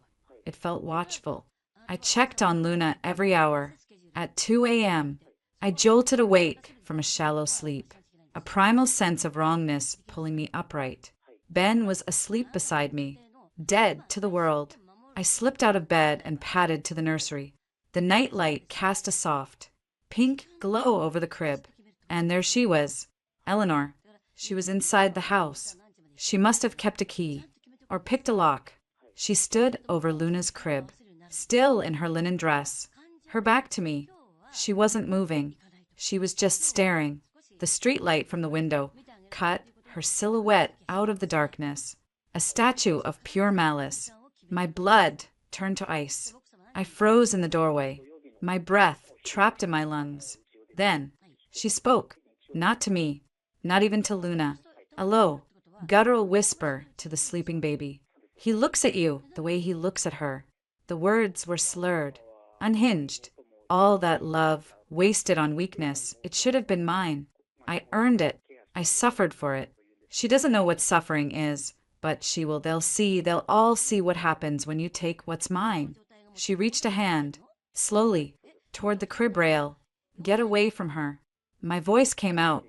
It felt watchful. I checked on Luna every hour. At 2 a.m., I jolted awake from a shallow sleep, a primal sense of wrongness pulling me upright. Ben was asleep beside me, dead to the world. I slipped out of bed and padded to the nursery. The night light cast a soft, pink glow over the crib, and there she was, Eleanor. She was inside the house. She must have kept a key, or picked a lock. She stood over Luna's crib, still in her linen dress, her back to me. She wasn't moving. She was just staring. The streetlight from the window cut her silhouette out of the darkness, a statue of pure malice. My blood turned to ice. I froze in the doorway, my breath trapped in my lungs. Then she spoke, not to me, not even to Luna, a low, guttural whisper to the sleeping baby. He looks at you the way he looks at her. The words were slurred, unhinged. All that love wasted on weakness, it should have been mine. I earned it. I suffered for it. She doesn't know what suffering is, but she will. They'll all see what happens when you take what's mine. She reached a hand, slowly, toward the crib rail. Get away from her. My voice came out.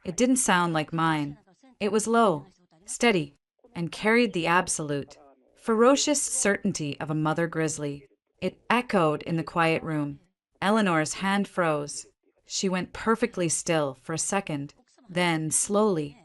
It didn't sound like mine. It was low, steady, and carried the absolute, ferocious certainty of a mother grizzly. It echoed in the quiet room. Eleanor's hand froze. She went perfectly still for a second, then slowly,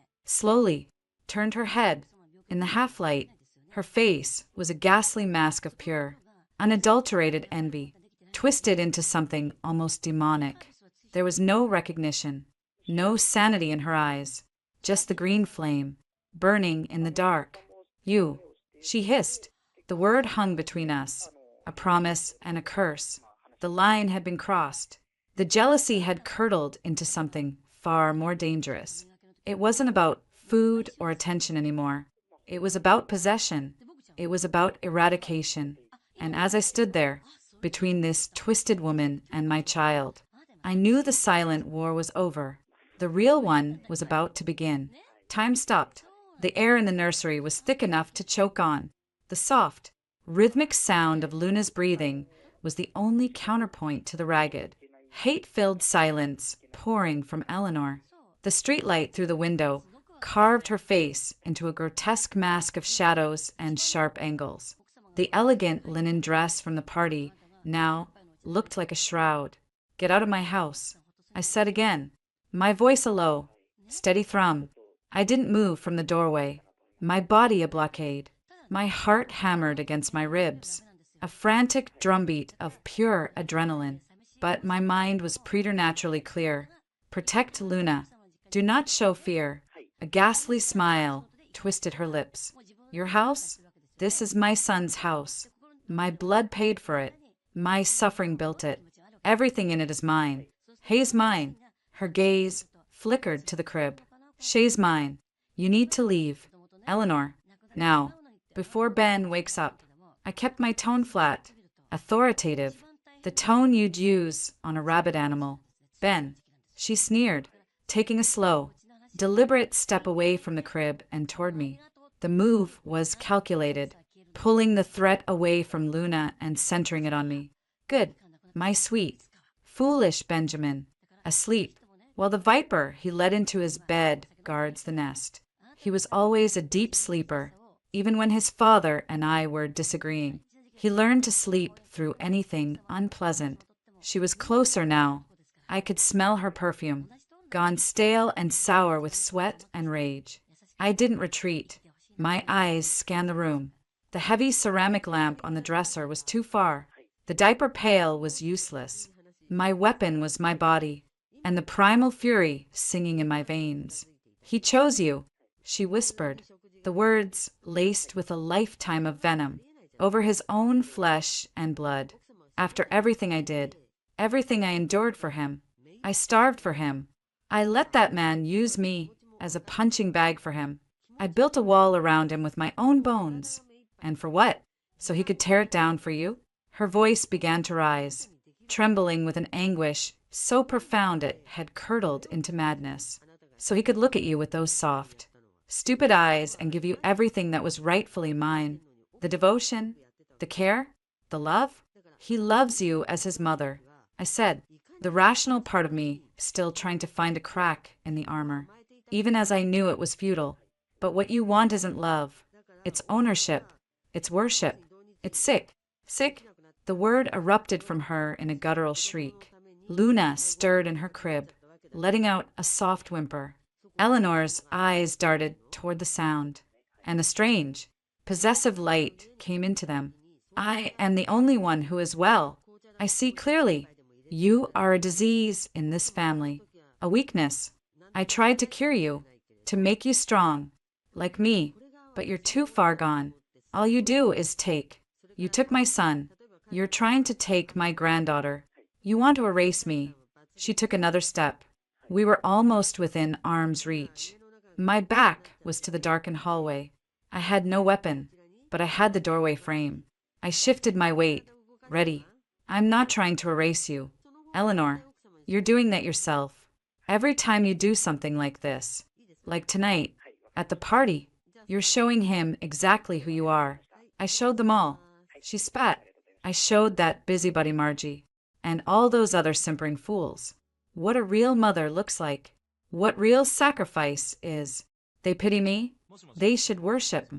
turned her head. In the half-light, her face was a ghastly mask of pure, unadulterated envy, twisted into something almost demonic. There was no recognition, no sanity in her eyes, just the green flame, burning in the dark. You, she hissed. The word hung between us, a promise and a curse. The line had been crossed. The jealousy had curdled into something far more dangerous. It wasn't about food or attention anymore. It was about possession. It was about eradication. And as I stood there, between this twisted woman and my child, I knew the silent war was over. The real one was about to begin. Time stopped. The air in the nursery was thick enough to choke on. The soft, rhythmic sound of Luna's breathing was the only counterpoint to the ragged, hate-filled silence pouring from Eleanor. The streetlight through the window carved her face into a grotesque mask of shadows and sharp angles. The elegant linen dress from the party now looked like a shroud. "Get out of my house," I said again, my voice a low, steady thrum. I didn't move from the doorway, my body a blockade, my heart hammered against my ribs, a frantic drumbeat of pure adrenaline. But my mind was preternaturally clear. Protect Luna. Do not show fear. A ghastly smile twisted her lips. Your house? This is my son's house. My blood paid for it. My suffering built it. Everything in it is mine. Hay's mine. Her gaze flickered to the crib. Shay's mine. You need to leave. Eleanor. Now. Before Ben wakes up. I kept my tone flat. Authoritative. The tone you'd use on a rabid animal. Ben. She sneered, taking a slow, deliberate step away from the crib and toward me. The move was calculated, pulling the threat away from Luna and centering it on me. Good. My sweet, foolish Benjamin. Asleep, while the viper he led into his bed guards the nest. He was always a deep sleeper, even when his father and I were disagreeing. He learned to sleep through anything unpleasant. She was closer now. I could smell her perfume, gone stale and sour with sweat and rage. I didn't retreat. My eyes scanned the room. The heavy ceramic lamp on the dresser was too far. The diaper pail was useless. My weapon was my body, and the primal fury singing in my veins. He chose you, she whispered, the words laced with a lifetime of venom, over his own flesh and blood. After everything I did, everything I endured for him, I starved for him. I let that man use me as a punching bag for him. I built a wall around him with my own bones. And for what? So he could tear it down for you? Her voice began to rise, trembling with an anguish so profound it had curdled into madness. So he could look at you with those soft, stupid eyes and give you everything that was rightfully mine. The devotion, the care, the love. He loves you as his mother, I said, the rational part of me still trying to find a crack in the armor, even as I knew it was futile. But what you want isn't love. It's ownership. It's worship. It's sick. Sick? The word erupted from her in a guttural shriek. Luna stirred in her crib, letting out a soft whimper. Eleanor's eyes darted toward the sound, and a strange, possessive light came into them. I am the only one who is well. I see clearly. You are a disease in this family, a weakness. I tried to cure you, to make you strong, like me, but you're too far gone. All you do is take. You took my son. You're trying to take my granddaughter. You want to erase me. She took another step. We were almost within arm's reach. My back was to the darkened hallway. I had no weapon, but I had the doorway frame. I shifted my weight, ready. I'm not trying to erase you. Eleanor, you're doing that yourself. Every time you do something like this, like tonight, at the party, you're showing him exactly who you are. I showed them all. She spat. I showed that busybody Margie, and all those other simpering fools, what a real mother looks like, what real sacrifice is. They pity me. They should worship.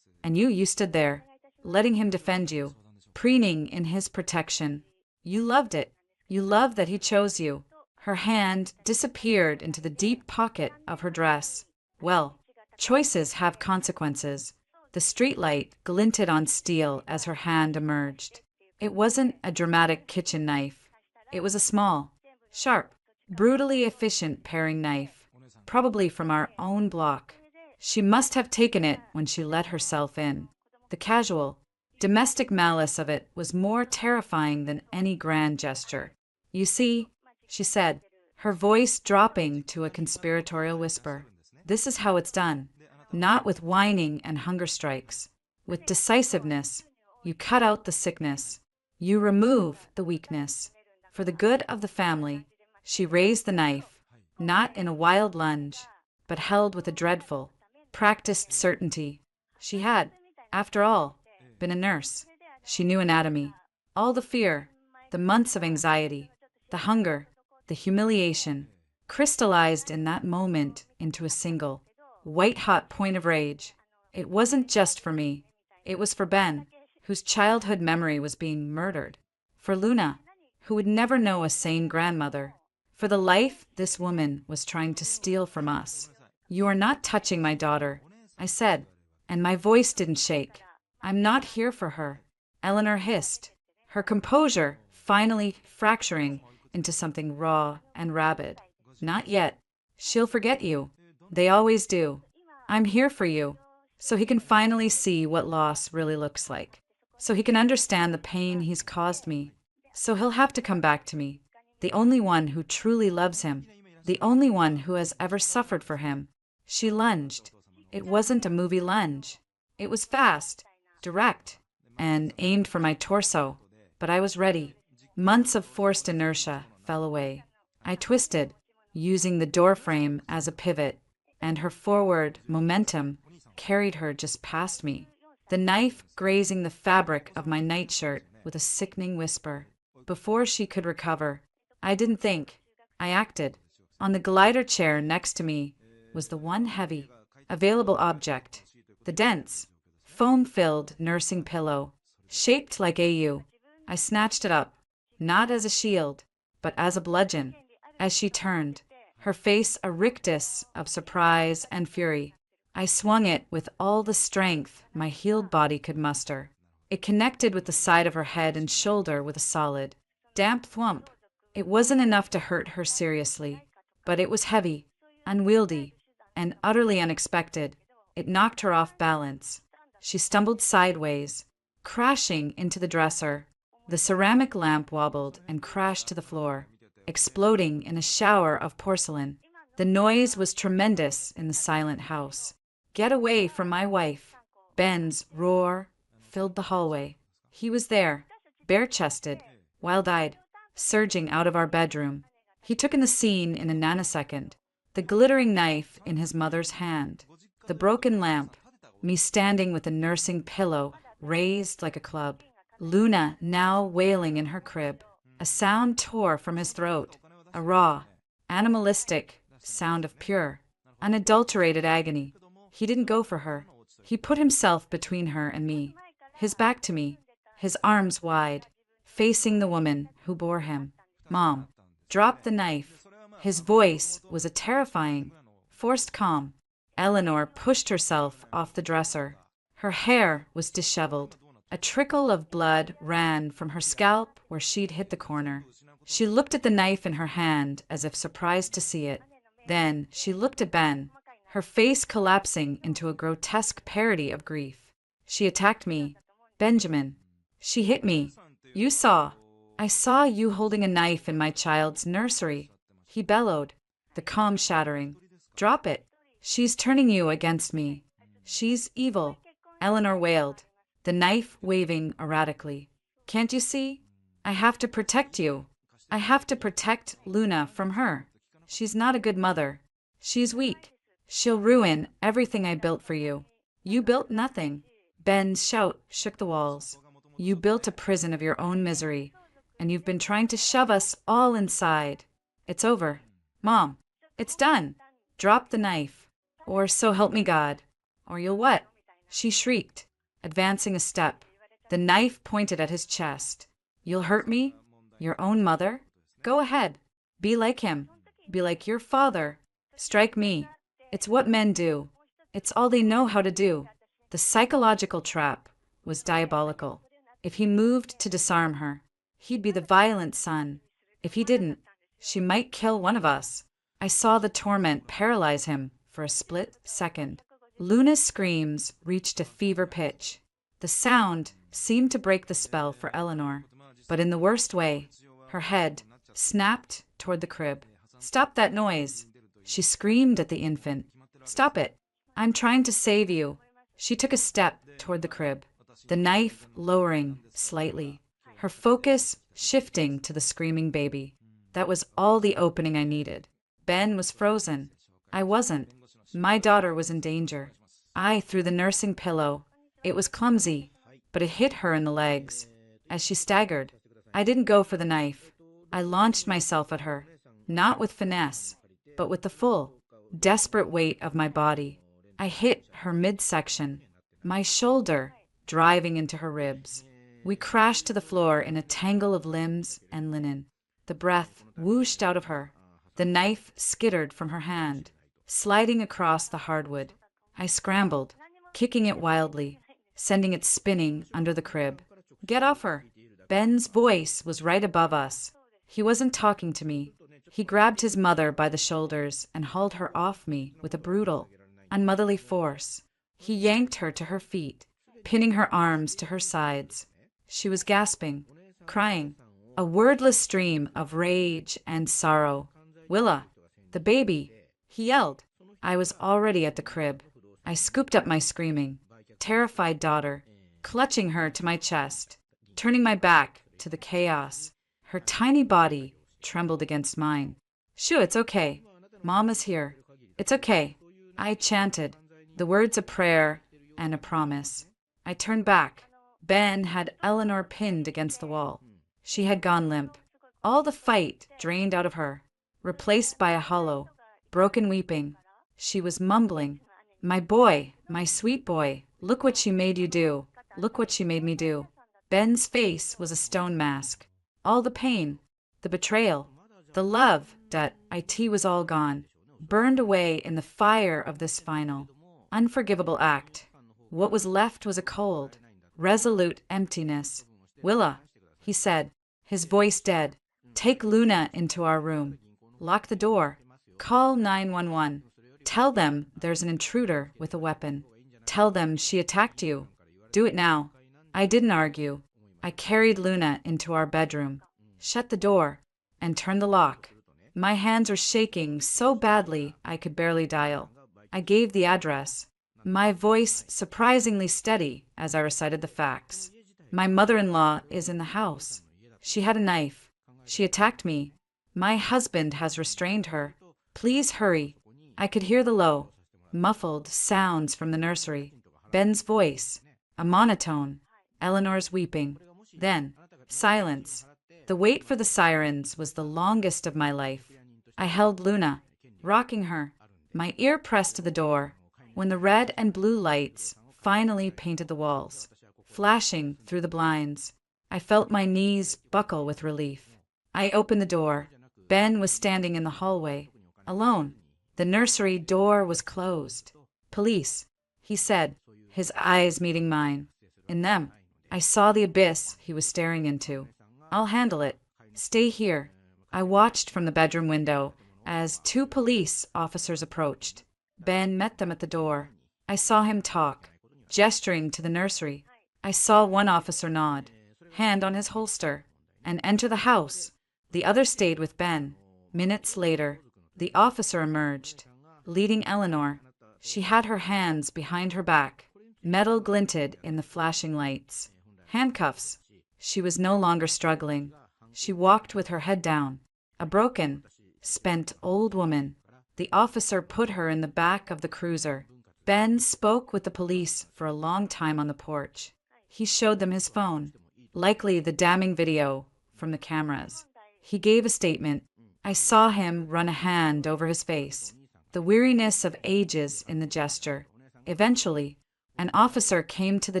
And you stood there, letting him defend you, preening in his protection. You loved it. You loved that he chose you. Her hand disappeared into the deep pocket of her dress. Well, choices have consequences. The streetlight glinted on steel as her hand emerged. It wasn't a dramatic kitchen knife. It was a small, sharp, brutally efficient paring knife, probably from our own block. She must have taken it when she let herself in. The casual, domestic malice of it was more terrifying than any grand gesture. You see, she said, her voice dropping to a conspiratorial whisper, this is how it's done. Not with whining and hunger strikes. With decisiveness, you cut out the sickness. You remove the weakness. For the good of the family, she raised the knife, not in a wild lunge, but held with a dreadful, practiced certainty. She had, after all, been a nurse. She knew anatomy. All the fear, the months of anxiety, the hunger, the humiliation, crystallized in that moment into a single, white-hot point of rage. It wasn't just for me. It was for Ben, whose childhood memory was being murdered. For Luna, who would never know a sane grandmother. For the life this woman was trying to steal from us. You are not touching my daughter, I said, and my voice didn't shake. I'm not here for her, Eleanor hissed, her composure finally fracturing into something raw and rabid. Not yet. She'll forget you. They always do. I'm here for you, so he can finally see what loss really looks like. So he can understand the pain he's caused me. So he'll have to come back to me, the only one who truly loves him, the only one who has ever suffered for him. She lunged. It wasn't a movie lunge. It was fast, direct, and aimed for my torso. But I was ready. Months of forced inertia fell away. I twisted, using the doorframe as a pivot, and her forward momentum carried her just past me, the knife grazing the fabric of my nightshirt with a sickening whisper. Before she could recover, I didn't think. I acted. On the glider chair next to me was the one heavy, available object, the dense, foam-filled nursing pillow, shaped like AU. I snatched it up, not as a shield, but as a bludgeon. As she turned, her face a rictus of surprise and fury, I swung it with all the strength my healed body could muster. It connected with the side of her head and shoulder with a solid, damp thwump. It wasn't enough to hurt her seriously, but it was heavy, unwieldy, and utterly unexpected. It knocked her off balance. She stumbled sideways, crashing into the dresser. The ceramic lamp wobbled and crashed to the floor, exploding in a shower of porcelain. The noise was tremendous in the silent house. Get away from my wife. Ben's roar filled the hallway. He was there, bare-chested, wild-eyed, surging out of our bedroom. He took in the scene in a nanosecond, the glittering knife in his mother's hand, the broken lamp, me standing with a nursing pillow raised like a club, Luna now wailing in her crib. A sound tore from his throat, a raw, animalistic sound of pure, unadulterated agony. He didn't go for her. He put himself between her and me, his back to me, his arms wide, facing the woman who bore him. Mom, drop the knife. His voice was a terrifying, forced calm. Eleanor pushed herself off the dresser. Her hair was disheveled. A trickle of blood ran from her scalp where she'd hit the corner. She looked at the knife in her hand as if surprised to see it. Then she looked at Ben, her face collapsing into a grotesque parody of grief. She attacked me. Benjamin. She hit me. You saw. I saw you holding a knife in my child's nursery. He bellowed, the calm shattering. Drop it. She's turning you against me. She's evil. Eleanor wailed, the knife waving erratically. Can't you see? I have to protect you. I have to protect Luna from her. She's not a good mother. She's weak. She'll ruin everything I built for you. You built nothing. Ben's shout shook the walls. You built a prison of your own misery, and you've been trying to shove us all inside. It's over. Mom, it's done. Drop the knife. Or so help me God. Or you'll what? She shrieked, advancing a step, the knife pointed at his chest. You'll hurt me? Your own mother? Go ahead. Be like him. Be like your father. Strike me. It's what men do. It's all they know how to do. The psychological trap was diabolical. If he moved to disarm her, he'd be the violent son. If he didn't, she might kill one of us. I saw the torment paralyze him for a split second. Luna's screams reached a fever pitch. The sound seemed to break the spell for Eleanor, but in the worst way. Her head snapped toward the crib. "Stop that noise!" She screamed at the infant. "Stop it! I'm trying to save you." She took a step toward the crib, the knife lowering slightly, her focus shifting to the screaming baby. That was all the opening I needed. Ben was frozen. I wasn't. My daughter was in danger. I threw the nursing pillow. It was clumsy, but it hit her in the legs. As she staggered, I didn't go for the knife. I launched myself at her, not with finesse, but with the full, desperate weight of my body. I hit her midsection, my shoulder driving into her ribs. We crashed to the floor in a tangle of limbs and linen. The breath whooshed out of her. The knife skittered from her hand, sliding across the hardwood. I scrambled, kicking it wildly, sending it spinning under the crib. "Get off her!" Ben's voice was right above us. He wasn't talking to me. He grabbed his mother by the shoulders and hauled her off me with a brutal, unmotherly force. He yanked her to her feet, pinning her arms to her sides. She was gasping, crying, a wordless stream of rage and sorrow. "Willa, the baby!" he yelled. I was already at the crib. I scooped up my screaming, terrified daughter, clutching her to my chest, turning my back to the chaos. Her tiny body trembled against mine. "Shoo, it's okay. Mama's here. It's okay." I chanted, the words a prayer and a promise. I turned back. Ben had Eleanor pinned against the wall. She had gone limp. All the fight drained out of her, replaced by a hollow, broken weeping. She was mumbling, "My boy, my sweet boy, look what she made you do. Look what she made me do." Ben's face was a stone mask. All the pain, the betrayal, the love that it was all gone, burned away in the fire of this final, unforgivable act. What was left was a cold, resolute emptiness. "Willa," he said, his voice dead, "take Luna into our room. Lock the door. Call 911. Tell them there's an intruder with a weapon. Tell them she attacked you. Do it now." I didn't argue. I carried Luna into our bedroom, shut the door, and turned the lock. My hands were shaking so badly I could barely dial. I gave the address, my voice surprisingly steady as I recited the facts. "My mother-in-law is in the house. She had a knife. She attacked me. My husband has restrained her. Please hurry." I could hear the low, muffled sounds from the nursery. Ben's voice, a monotone. Eleanor's weeping. Then, silence. The wait for the sirens was the longest of my life. I held Luna, rocking her, my ear pressed to the door, when the red and blue lights finally painted the walls, flashing through the blinds. I felt my knees buckle with relief. I opened the door. Ben was standing in the hallway, alone. The nursery door was closed. "Police," he said, his eyes meeting mine. In them, I saw the abyss he was staring into. "I'll handle it. Stay here." I watched from the bedroom window as 2 police officers approached. Ben met them at the door. I saw him talk, gesturing to the nursery. I saw one officer nod, hand on his holster, and enter the house. The other stayed with Ben. Minutes later, the officer emerged, leading Eleanor. She had her hands behind her back. Metal glinted in the flashing lights. Handcuffs. She was no longer struggling. She walked with her head down. A broken, spent old woman. The officer put her in the back of the cruiser. Ben spoke with the police for a long time on the porch. He showed them his phone, likely the damning video from the cameras. He gave a statement. I saw him run a hand over his face, the weariness of ages in the gesture. Eventually, an officer came to the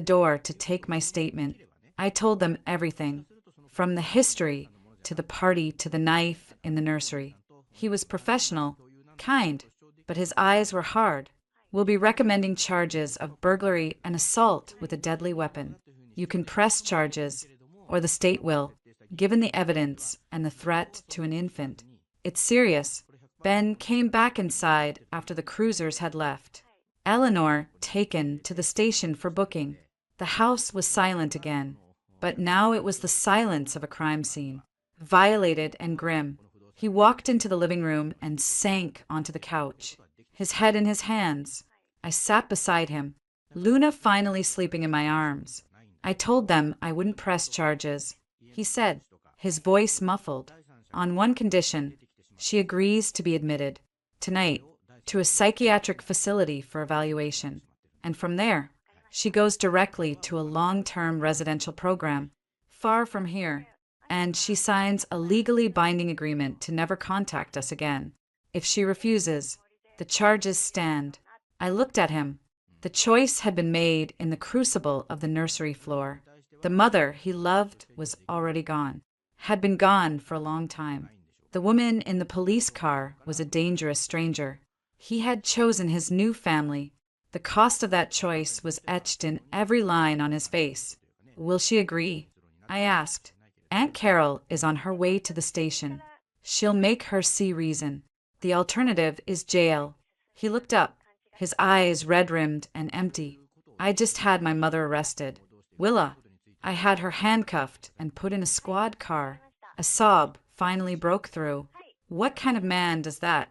door to take my statement. I told them everything, from the history to the party to the knife in the nursery. He was professional, kind, but his eyes were hard. We'll be recommending charges of burglary and assault with a deadly weapon. You can press charges, or the state will, given the evidence and the threat to an infant. It's serious. Ben came back inside after the cruisers had left. Eleanor taken to the station for booking. The house was silent again, but now it was the silence of a crime scene, violated and grim. He walked into the living room and sank onto the couch, his head in his hands. I sat beside him, Luna finally sleeping in my arms. I told them I wouldn't press charges. He said, his voice muffled, on one condition: she agrees to be admitted, tonight, to a psychiatric facility for evaluation. And from there, she goes directly to a long-term residential program, far from here, and she signs a legally binding agreement to never contact us again. If she refuses, the charges stand. I looked at him. The choice had been made in the crucible of the nursery floor. The mother he loved was already gone, had been gone for a long time. The woman in the police car was a dangerous stranger. He had chosen his new family. The cost of that choice was etched in every line on his face. Will she agree? I asked. Aunt Carol is on her way to the station. She'll make her see reason. The alternative is jail. He looked up, his eyes red-rimmed and empty. I just had my mother arrested. Willa. I had her handcuffed and put in a squad car. A sob finally broke through. What kind of man does that?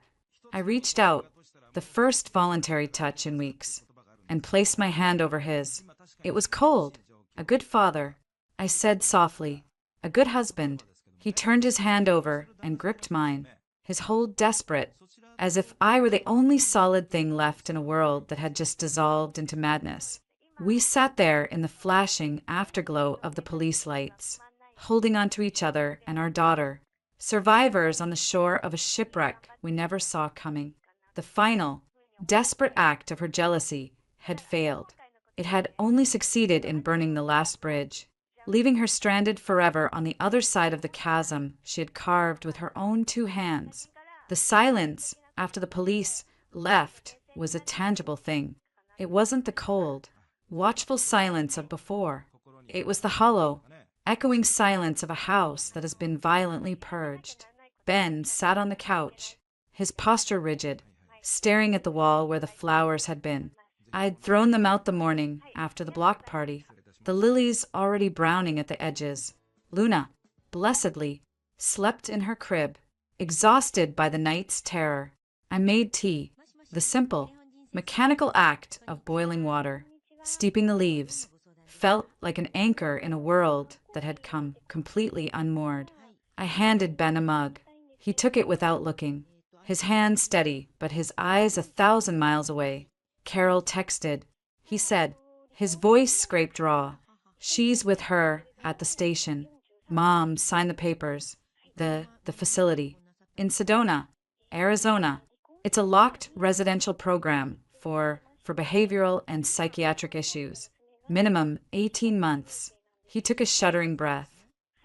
I reached out, the first voluntary touch in weeks, and placed my hand over his. It was cold. A good father. I said softly, a good husband. He turned his hand over and gripped mine, his hold desperate, as if I were the only solid thing left in a world that had just dissolved into madness. We sat there in the flashing afterglow of the police lights, holding onto each other and our daughter, survivors on the shore of a shipwreck we never saw coming. The final, desperate act of her jealousy had failed. It had only succeeded in burning the last bridge, leaving her stranded forever on the other side of the chasm she had carved with her own two hands. The silence after the police left was a tangible thing. It wasn't the cold, watchful silence of before. It was the hollow, echoing silence of a house that has been violently purged. Ben sat on the couch, his posture rigid, staring at the wall where the flowers had been. I'd thrown them out the morning after the block party, the lilies already browning at the edges. Luna, blessedly, slept in her crib, exhausted by the night's terror. I made tea, the simple, mechanical act of boiling water, steeping the leaves, felt like an anchor in a world that had come completely unmoored. I handed Ben a mug. He took it without looking, his hand steady, but his eyes 1,000 miles away. Carol texted. He said, his voice scraped raw. She's with her at the station. Mom signed the papers. The facility. In Sedona, Arizona. It's a locked residential program for behavioral and psychiatric issues. Minimum 18 months. He took a shuddering breath.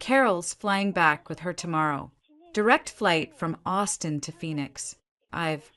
Carol's flying back with her tomorrow. Direct flight from Austin to Phoenix. I've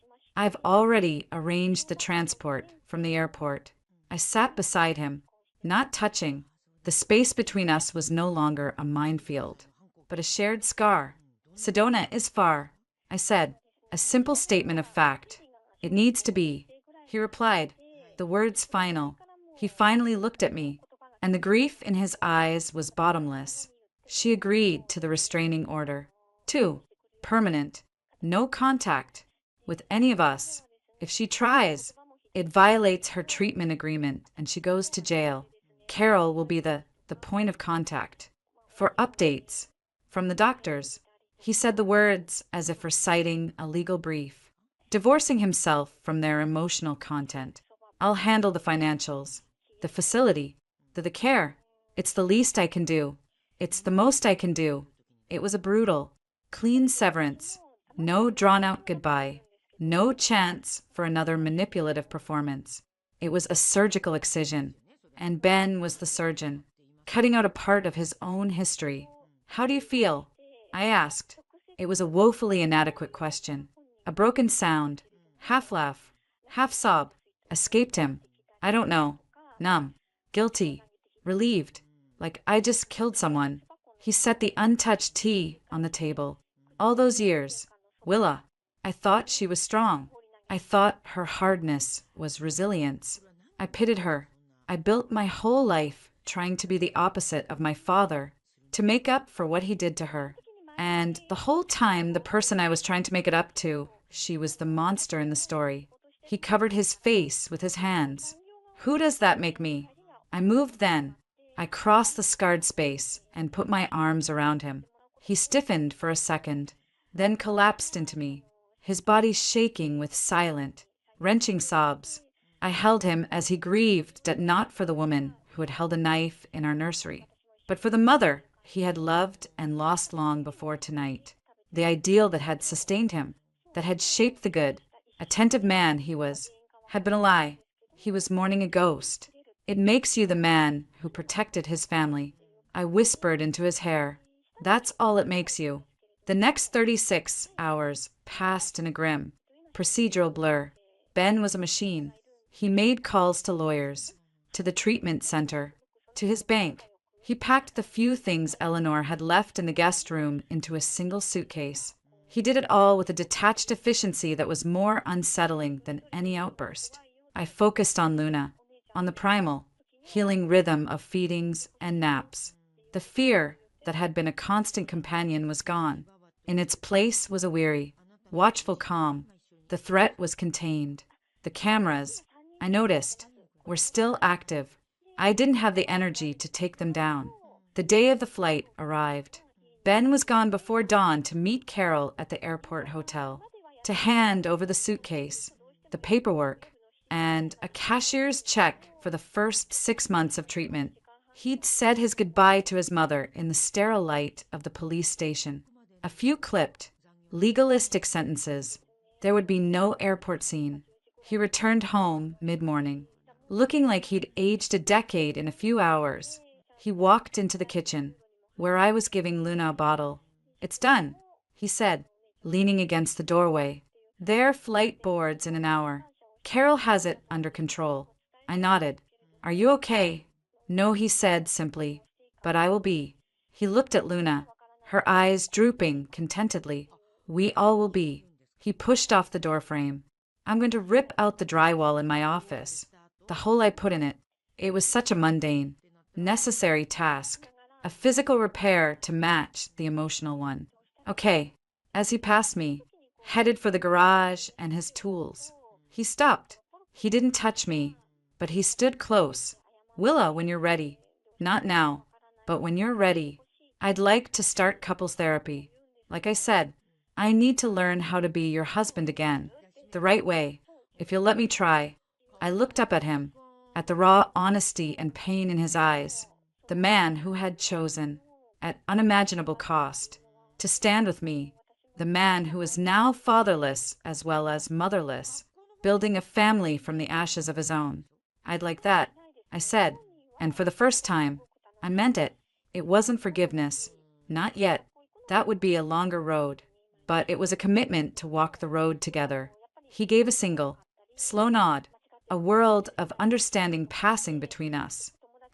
already arranged the transport from the airport. I sat beside him, not touching. The space between us was no longer a minefield, but a shared scar. Sedona is far, I said, a simple statement of fact. It needs to be. He replied, the words final. He finally looked at me, and the grief in his eyes was bottomless. She agreed to the restraining order. 2. Permanent. No contact with any of us. If she tries, it violates her treatment agreement and she goes to jail. Carol will be the point of contact. For updates from the doctors. He said the words as if reciting a legal brief, divorcing himself from their emotional content. I'll handle the financials, the facility, the care. It's the least I can do. It's the most I can do. It was a brutal, clean severance. No drawn-out goodbye. No chance for another manipulative performance. It was a surgical excision, and Ben was the surgeon, cutting out a part of his own history. How do you feel? I asked. It was a woefully inadequate question. A broken sound, half laugh, half sob, escaped him. I don't know. Numb, guilty, relieved, like I just killed someone. He set the untouched tea on the table. All those years. Willa. I thought she was strong. I thought her hardness was resilience. I pitied her. I built my whole life trying to be the opposite of my father, to make up for what he did to her. And the whole time, the person I was trying to make it up to, she was the monster in the story. He covered his face with his hands. Who does that make me? I moved then. I crossed the scarred space and put my arms around him. He stiffened for a second, then collapsed into me, his body shaking with silent, wrenching sobs. I held him as he grieved not for the woman who had held a knife in our nursery, but for the mother he had loved and lost long before tonight. The ideal that had sustained him, that had shaped the good, attentive man he was, had been a lie. He was mourning a ghost. It makes you the man who protected his family. I whispered into his hair. That's all it makes you. The next 36 hours passed in a grim, procedural blur. Ben was a machine. He made calls to lawyers, to the treatment center, to his bank. He packed the few things Eleanor had left in the guest room into a single suitcase. He did it all with a detached efficiency that was more unsettling than any outburst. I focused on Luna, on the primal, healing rhythm of feedings and naps. The fear that had been a constant companion was gone. In its place was a weary, watchful calm. The threat was contained. The cameras, I noticed, were still active. I didn't have the energy to take them down. The day of the flight arrived. Ben was gone before dawn to meet Carol at the airport hotel, to hand over the suitcase, the paperwork, and a cashier's check for the first 6 months of treatment. He'd said his goodbye to his mother in the sterile light of the police station. A few clipped, legalistic sentences. There would be no airport scene. He returned home mid-morning, looking like he'd aged a decade in a few hours. He walked into the kitchen, where I was giving Luna a bottle. It's done, he said, leaning against the doorway. Their flight boards in an hour. Carol has it under control. I nodded. Are you okay? No, he said simply, but I will be. He looked at Luna, her eyes drooping contentedly. We all will be. He pushed off the doorframe. I'm going to rip out the drywall in my office. The hole I put in it. It was such a mundane, necessary task, a physical repair to match the emotional one. Okay, as he passed me, headed for the garage and his tools. He stopped. He didn't touch me, but he stood close. Willa, when you're ready. Not now, but when you're ready. I'd like to start couples therapy. Like I said, I need to learn how to be your husband again, the right way, if you'll let me try. I looked up at him, at the raw honesty and pain in his eyes, the man who had chosen, at unimaginable cost, to stand with me, the man who is now fatherless as well as motherless, building a family from the ashes of his own. I'd like that, I said, and for the first time, I meant it. It wasn't forgiveness. Not yet. That would be a longer road. But it was a commitment to walk the road together. He gave a single, slow nod, a world of understanding passing between us,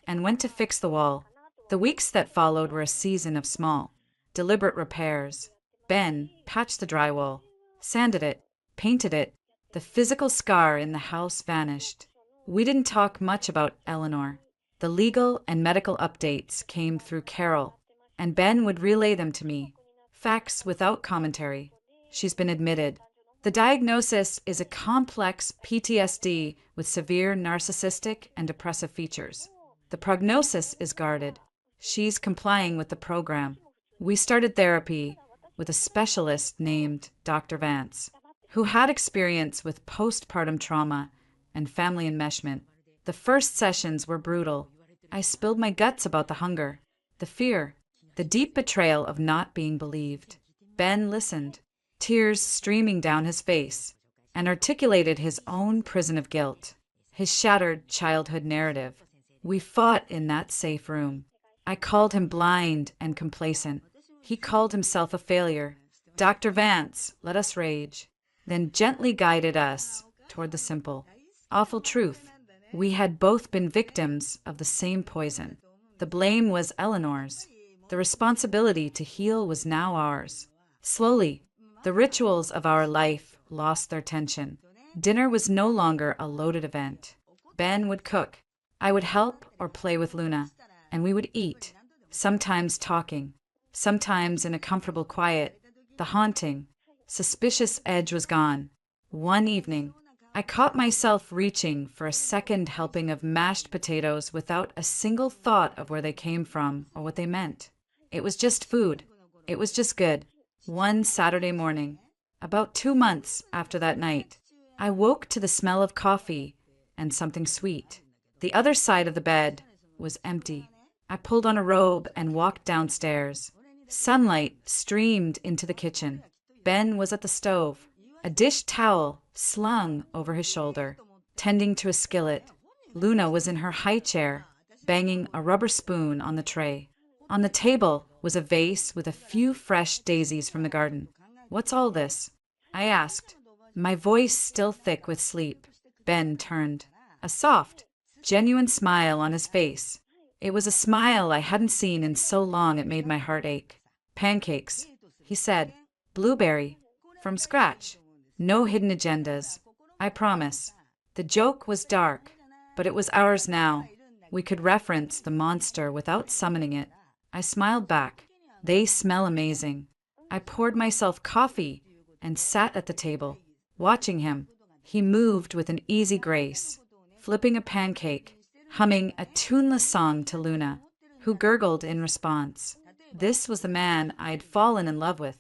and went to fix the wall. The weeks that followed were a season of small, deliberate repairs. Ben patched the drywall, sanded it, painted it. The physical scar in the house vanished. We didn't talk much about Eleanor. The legal and medical updates came through Carol, and Ben would relay them to me. Facts without commentary. She's been admitted. The diagnosis is a complex PTSD with severe narcissistic and depressive features. The prognosis is guarded. She's complying with the program. We started therapy with a specialist named Dr. Vance, who had experience with postpartum trauma and family enmeshment. The first sessions were brutal. I spilled my guts about the hunger, the fear, the deep betrayal of not being believed. Ben listened, tears streaming down his face, and articulated his own prison of guilt, his shattered childhood narrative. We fought in that safe room. I called him blind and complacent. He called himself a failure. Dr. Vance let us rage, then gently guided us toward the simple, awful truth. We had both been victims of the same poison. The blame was Eleanor's. The responsibility to heal was now ours. Slowly, the rituals of our life lost their tension. Dinner was no longer a loaded event. Ben would cook. I would help or play with Luna, and we would eat, sometimes talking, sometimes in a comfortable quiet. The haunting, suspicious edge was gone. One evening, I caught myself reaching for a second helping of mashed potatoes without a single thought of where they came from or what they meant. It was just food. It was just good. One Saturday morning, about 2 months after that night, I woke to the smell of coffee and something sweet. The other side of the bed was empty. I pulled on a robe and walked downstairs. Sunlight streamed into the kitchen. Ben was at the stove, a dish towel slung over his shoulder, tending to a skillet. Luna was in her high chair, banging a rubber spoon on the tray. On the table was a vase with a few fresh daisies from the garden. "What's all this?" I asked, my voice still thick with sleep. Ben turned, a soft, genuine smile on his face. It was a smile I hadn't seen in so long it made my heart ache. "Pancakes," he said. "Blueberry. From scratch. No hidden agendas. I promise." The joke was dark, but it was ours now. We could reference the monster without summoning it. I smiled back. "They smell amazing." I poured myself coffee and sat at the table, watching him. He moved with an easy grace, flipping a pancake, humming a tuneless song to Luna, who gurgled in response. This was the man I'd fallen in love with.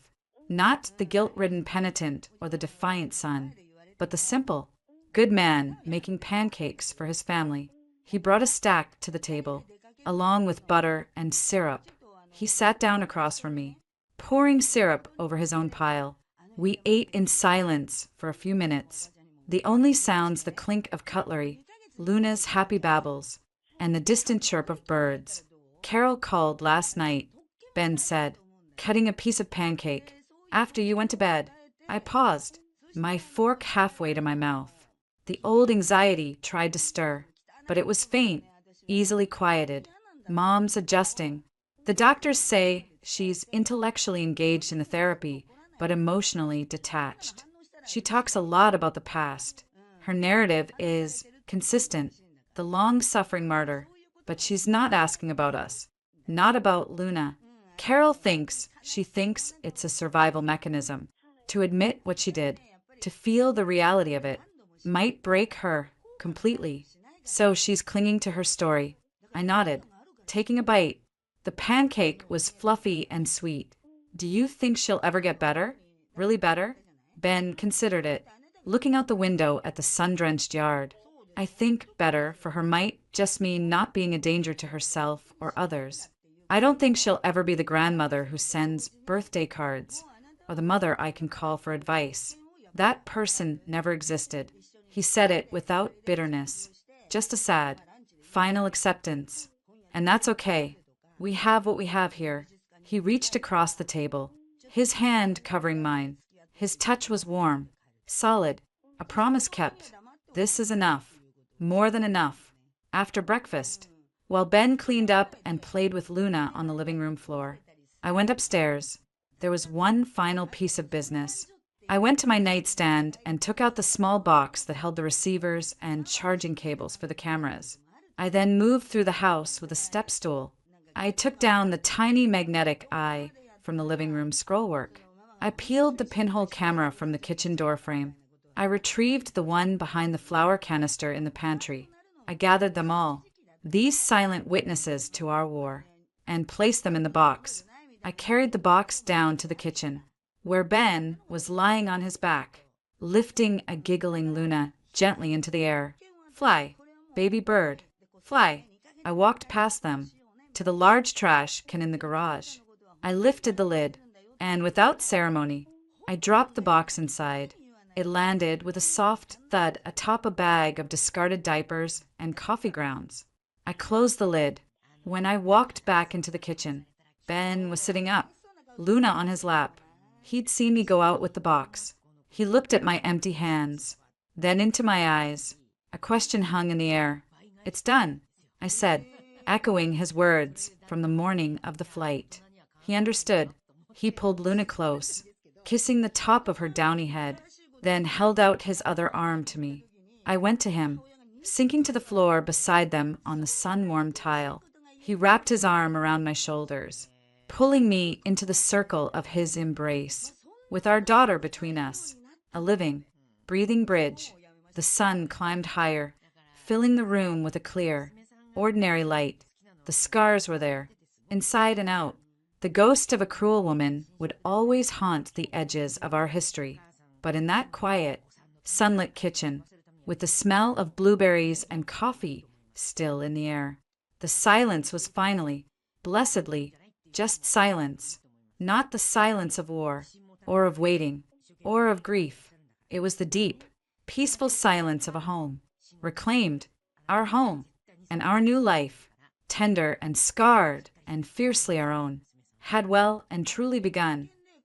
Not the guilt-ridden penitent or the defiant son, but the simple, good man making pancakes for his family. He brought a stack to the table, along with butter and syrup. He sat down across from me, pouring syrup over his own pile. We ate in silence for a few minutes, the only sounds the clink of cutlery, Luna's happy babbles, and the distant chirp of birds. "Carol called last night," Ben said, cutting a piece of pancake. "After you went to bed." I paused, my fork halfway to my mouth. The old anxiety tried to stir, but it was faint, easily quieted. "Mom's adjusting. The doctors say she's intellectually engaged in the therapy, but emotionally detached. She talks a lot about the past. Her narrative is consistent, the long-suffering martyr, but she's not asking about us, not about Luna. Carol thinks it's a survival mechanism. To admit what she did, to feel the reality of it, might break her completely. So she's clinging to her story." I nodded, taking a bite. The pancake was fluffy and sweet. "Do you think she'll ever get better? Really better?" Ben considered it, looking out the window at the sun-drenched yard. "I think better for her might just mean not being a danger to herself or others. I don't think she'll ever be the grandmother who sends birthday cards, or the mother I can call for advice. That person never existed." He said it without bitterness, just a sad, final acceptance. "And that's okay. We have what we have here." He reached across the table, his hand covering mine. His touch was warm, solid, a promise kept. "This is enough. More than enough." After breakfast, while Ben cleaned up and played with Luna on the living room floor, I went upstairs. There was one final piece of business. I went to my nightstand and took out the small box that held the receivers and charging cables for the cameras. I then moved through the house with a step stool. I took down the tiny magnetic eye from the living room scrollwork. I peeled the pinhole camera from the kitchen door frame. I retrieved the one behind the flour canister in the pantry. I gathered them all, these silent witnesses to our war, and placed them in the box. I carried the box down to the kitchen, where Ben was lying on his back, lifting a giggling Luna gently into the air. "Fly, baby bird, fly." I walked past them, to the large trash can in the garage. I lifted the lid, and without ceremony, I dropped the box inside. It landed with a soft thud atop a bag of discarded diapers and coffee grounds. I closed the lid. When I walked back into the kitchen, Ben was sitting up, Luna on his lap, He'd seen me go out with the box. He looked at my empty hands, then into my eyes. A question hung in the air. "It's done," I said, echoing his words from the morning of the flight. He understood. He pulled Luna close, kissing the top of her downy head, then held out his other arm to me. I went to him, sinking to the floor beside them on the sun-warmed tile. He wrapped his arm around my shoulders, pulling me into the circle of his embrace. With our daughter between us, a living, breathing bridge, the sun climbed higher, filling the room with a clear, ordinary light. The scars were there, inside and out. The ghost of a cruel woman would always haunt the edges of our history. But in that quiet, sunlit kitchen, with the smell of blueberries and coffee still in the air, the silence was finally, blessedly, just silence. Not the silence of war, or of waiting, or of grief. It was the deep, peaceful silence of a home, reclaimed, our home, and our new life, tender and scarred and fiercely our own, had well and truly begun.